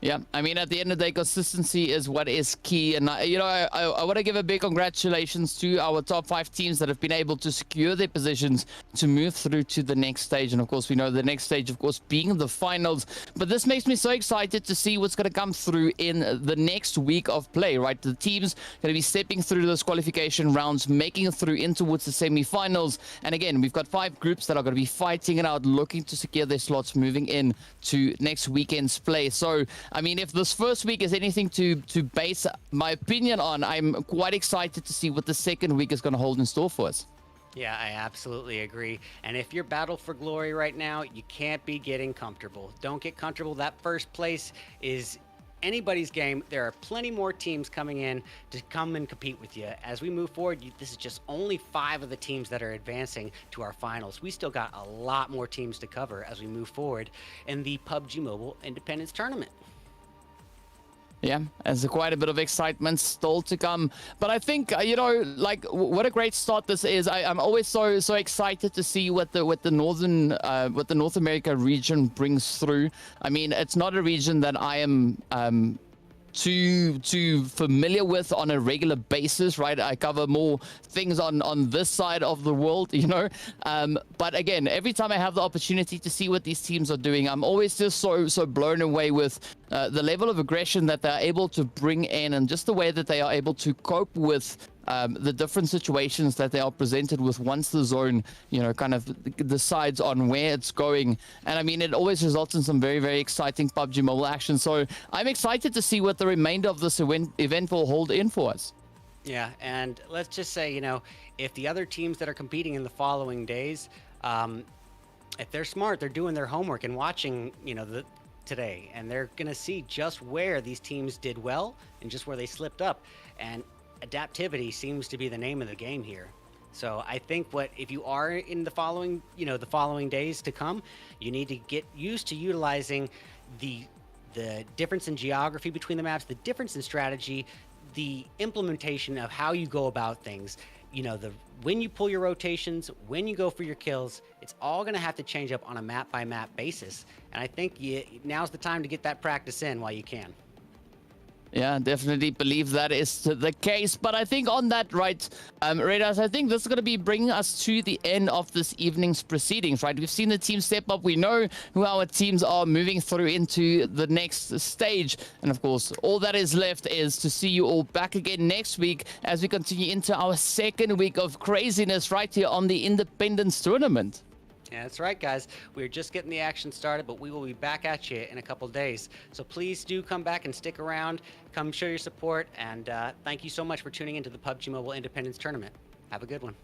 Yeah, I mean, at the end of the day, consistency is what is key. And, you know, I want to give a big congratulations to our top 5 teams that have been able to secure their positions to move through to the next stage. And, of course, we know the next stage, of course, being the finals. But this makes me so excited to see what's going to come through in the next week of play, right? The teams going to be stepping through those qualification rounds, making it through in towards the semifinals. And, again, we've got 5 groups that are going to be fighting it out, looking to secure their slots moving in to next weekend's play. So, I mean, if this first week is anything to base my opinion on, I'm quite excited to see what the second week is going to hold in store for us. Yeah, I absolutely agree. And if you're Battle for Glory right now, you can't be getting comfortable. Don't get comfortable. That first place is anybody's game. There are plenty more teams coming in to come and compete with you. As we move forward, this is just only 5 of the teams that are advancing to our finals. We still got a lot more teams to cover as we move forward in the PUBG Mobile Independence Tournament. Yeah, there's quite a bit of excitement still to come. But I think, you know, like, what a great start this is. I'm always so excited to see what the North America region brings through. I mean, it's not a region that I am too familiar with on a regular basis, right? I cover more things on this side of the world, you know. But again, every time I have the opportunity to see what these teams are doing, I'm always just so blown away with the level of aggression that they're able to bring in, and just the way that they are able to cope with the different situations that they are presented with once the zone, you know, kind of decides on where it's going. And I mean, it always results in some very exciting PUBG Mobile action. So I'm excited to see what the remainder of this event will hold in for us. Yeah, and let's just say, you know, if the other teams that are competing in the following days, if they're smart, they're doing their homework and watching, you know, today, and they're going to see just where these teams did well and just where they slipped up. And adaptivity seems to be the name of the game here. So I think if you are in the following days to come, you need to get used to utilizing the difference in geography between the maps, the difference in strategy, the implementation of how you go about things. the when you pull your rotations, when you go for your kills, it's all going to have to change up on a map by map basis. And I think now's the time to get that practice in while you can. Yeah, definitely believe that is the case. But I think on that, right, Raiders, I think this is going to be bringing us to the end of this evening's proceedings, right? We've seen the team step up. We know who our teams are moving through into the next stage. And of course, all that is left is to see you all back again next week as we continue into our second week of craziness right here on the Independence Tournament. Yeah, that's right, guys. We're just getting the action started, but we will be back at you in a couple days. So please do come back and stick around. Come show your support, and thank you so much for tuning into the PUBG Mobile Independence Tournament. Have a good one.